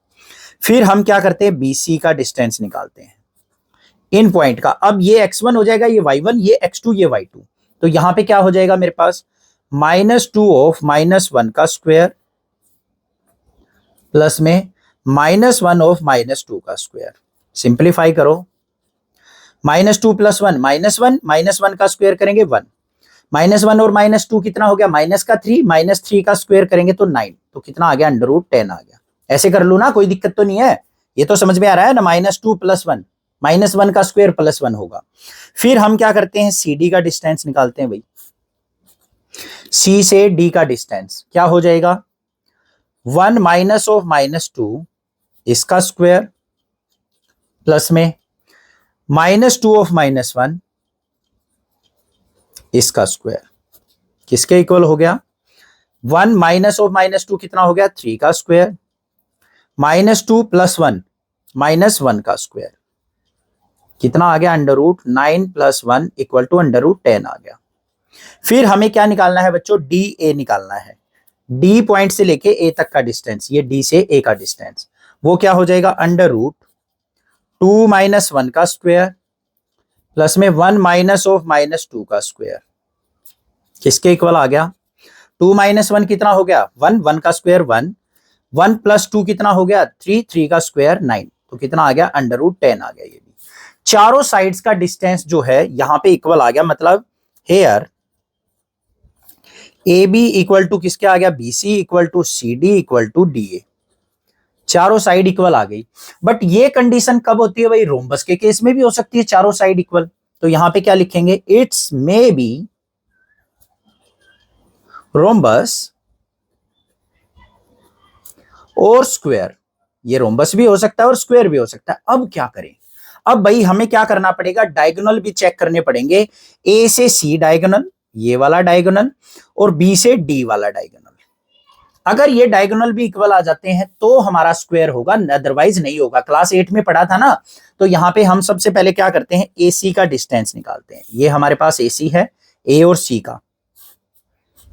Speaker 1: फिर हम क्या करते हैं, BC का डिस्टेंस निकालते हैं इन पॉइंट का। अब ये x1 हो जाएगा, ये y1, ये x2, ये y2, तो यहां पे क्या हो जाएगा मेरे पास, -2 ऑफ -1 का स्क्वायर प्लस में -1 ऑफ -2 का स्क्वायर। सिंप्लीफाई करो, -2 + 1 -1, -1 का स्क्वायर करेंगे 1, -1 और -2 कितना हो गया, -3, -3 का स्क्वायर करेंगे तो 9, तो कितना आ गया, √10 आ गया। ऐसे कर लू ना, कोई दिक्कत तो नहीं है, ये तो समझ में आ रहा है ना। -2 + 1, -1 का स्क्वायर +1 होगा। फिर हम क्या करते हैं, CD का डिस्टेंस निकालते हैं भाई। C से D का डिस्टेंस क्या हो जाएगा, 1 माइनस ऑफ -2 इसका स्क्वायर प्लस में -2 ऑफ -1 इसका स्क्वायर, किसके इक्वल हो गया, 1 माइनस ऑफ -2 कितना हो गया, 3 का स्क्वायर, -2 + 1 -1 का स्क्वायर, कितना आ गया, √9 + 1 = √10 आ गया। फिर हमें क्या निकालना है बच्चों, DA निकालना है। D पॉइंट से लेके A तक का डिस्टेंस, ये D से A का डिस्टेंस, वो क्या हो जाएगा, √2 - 1 का स्क्वायर प्लस में 1 माइनस ऑफ -2 का स्क्वायर, किसके इक्वल आ गया, 2 - 1 कितना हो गया, 1, 1 का स्क्वायर 1, 1 + 2 कितना हो गया, 3, 3 का स्क्वायर 9, तो कितना आ गया, √10 आ गया। ये भी चारों साइड्स का डिस्टेंस जो है यहां पे इक्वल आ गया, मतलब हेयर AB इक्वल टू किसके आ गया, BC equal to CD equal to DA, चारों साइड इक्वल आ गई। बट ये कंडीशन कब होती है भाई, रोम्बस के केस में भी हो सकती है चारों साइड इक्वल। तो यहां पे क्या लिखेंगे, इट्स मे बी रोम्बस और स्क्वायर, ये रोम्बस भी हो सकता है और स्क्वायर भी हो सकता है। अब क्या करें, अब भाई हमें क्या करना पड़ेगा, डायगोनल भी चेक करने पड़ेंगे। A से C डायगोनल, ये वाला डायगोनल, और B से D वाला डायगोनल। अगर ये डायगोनल भी इक्वल आ जाते हैं तो हमारा स्क्वायर होगा, अदरवाइज नहीं होगा। क्लास 8 में पढ़ा था ना। तो यहां पे हम सबसे पहले क्या करते हैं, AC का डिस्टेंस निकालते हैं। ये हमारे पास AC है, A और C का।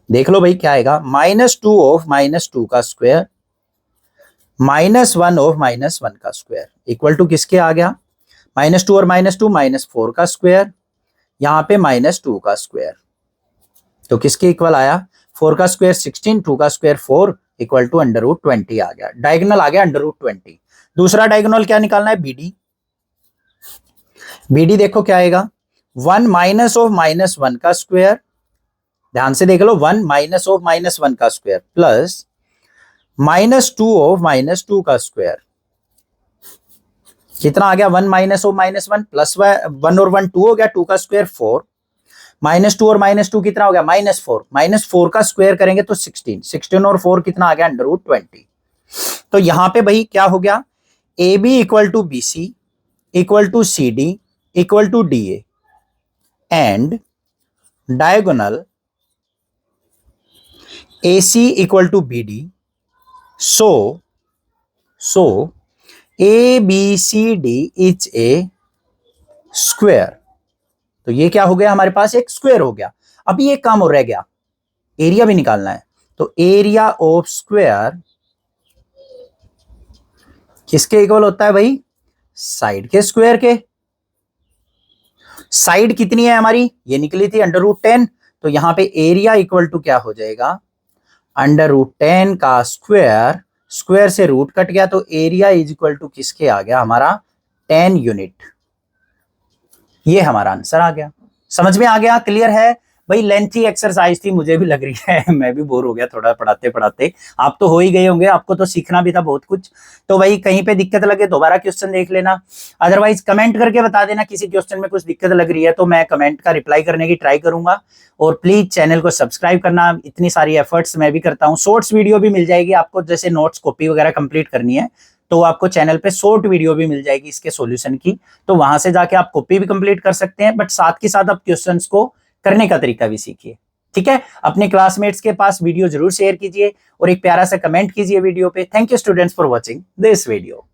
Speaker 1: देख लो भाई क्या आएगा, -2 ऑफ -2 का स्क्वायर -1 ऑफ -1 का स्क्वायर इक्वल टू किसके आ गया, -2 और -2 -4 का स्क्वायर, यहां पे -2 का स्क्वायर, तो किसके इक्वल आया, 4 का स्क्वायर 16, 2 का स्क्वायर 4 इक्वल टू √20 आ गया। डायगोनल आ गया √20। दूसरा डायगोनल क्या निकालना है, BD। BD देखो क्या आएगा, 1 माइनस ऑफ -1 का स्क्वायर, ध्यान से देख लो, 1 माइनस ऑफ -1 का स्क्वायर प्लस -2 ऑफ -2 का स्क्वायर, कितना आ गया, 1 माइनस ऑफ -1 प्लस 1 और 1 2 हो गया, 2 का स्क्वायर 4, -2 और -2 कितना हो गया, -4, -4 का स्क्वायर करेंगे तो 16, 16 और 4 कितना आ गया, √20। तो यहां पे भाई क्या हो गया, AB equal to BC equal to CD equal to DA and diagonal AC equal to BD, so ABCD is a square. तो ये क्या हो गया, हमारे पास एक स्क्वायर हो गया। अब ये काम और रह गया, एरिया भी निकालना है। तो एरिया ऑफ स्क्वायर किसके इक्वल होता है भाई, साइड के स्क्वायर के। साइड कितनी है हमारी, ये निकली थी √10, तो यहां पे एरिया इक्वल टू क्या हो जाएगा, √10 का स्क्वायर स्क्वायर से रूट कट गया तो एरिया इज इक्वल टू किसके आ गया हमारा 10 यूनिट। ये हमारा आंसर आ गया। समझ में आ गया? क्लियर है भाई? लेंथी एक्सरसाइज थी, मुझे भी लग रही है मैं भी बोर हो गया थोड़ा पढ़ाते पढ़ाते। आप तो हो ही गए होंगे, आपको तो सीखना भी था बहुत कुछ। तो भाई कहीं पे दिक्कत लगे दोबारा क्वेश्चन देख लेना, अदरवाइज कमेंट करके बता देना किसी क्वेश्चन में कुछ दिक्कत लग रही है, तो मैं कमेंट का रिप्लाई करने की ट्राई करूंगा। और प्लीज चैनल को सब्सक्राइब करना, इतनी सारी एफर्ट्स मैं भी करता हूँ। शॉर्ट्स वीडियो भी मिल जाएगी आपको, जैसे नोट्स कॉपी वगैरह कंप्लीट करनी है तो आपको चैनल पे शॉर्ट वीडियो भी मिल जाएगी इसके सॉल्यूशन की, तो वहां से जाके आप कॉपी भी कंप्लीट कर सकते हैं, बट साथ के साथ आप क्वेश्चंस को करने का तरीका भी सीखिए। ठीक है? अपने क्लासमेट्स के पास वीडियो जरूर शेयर कीजिए और एक प्यारा सा कमेंट कीजिए वीडियो पे। Thank you students for watching this video.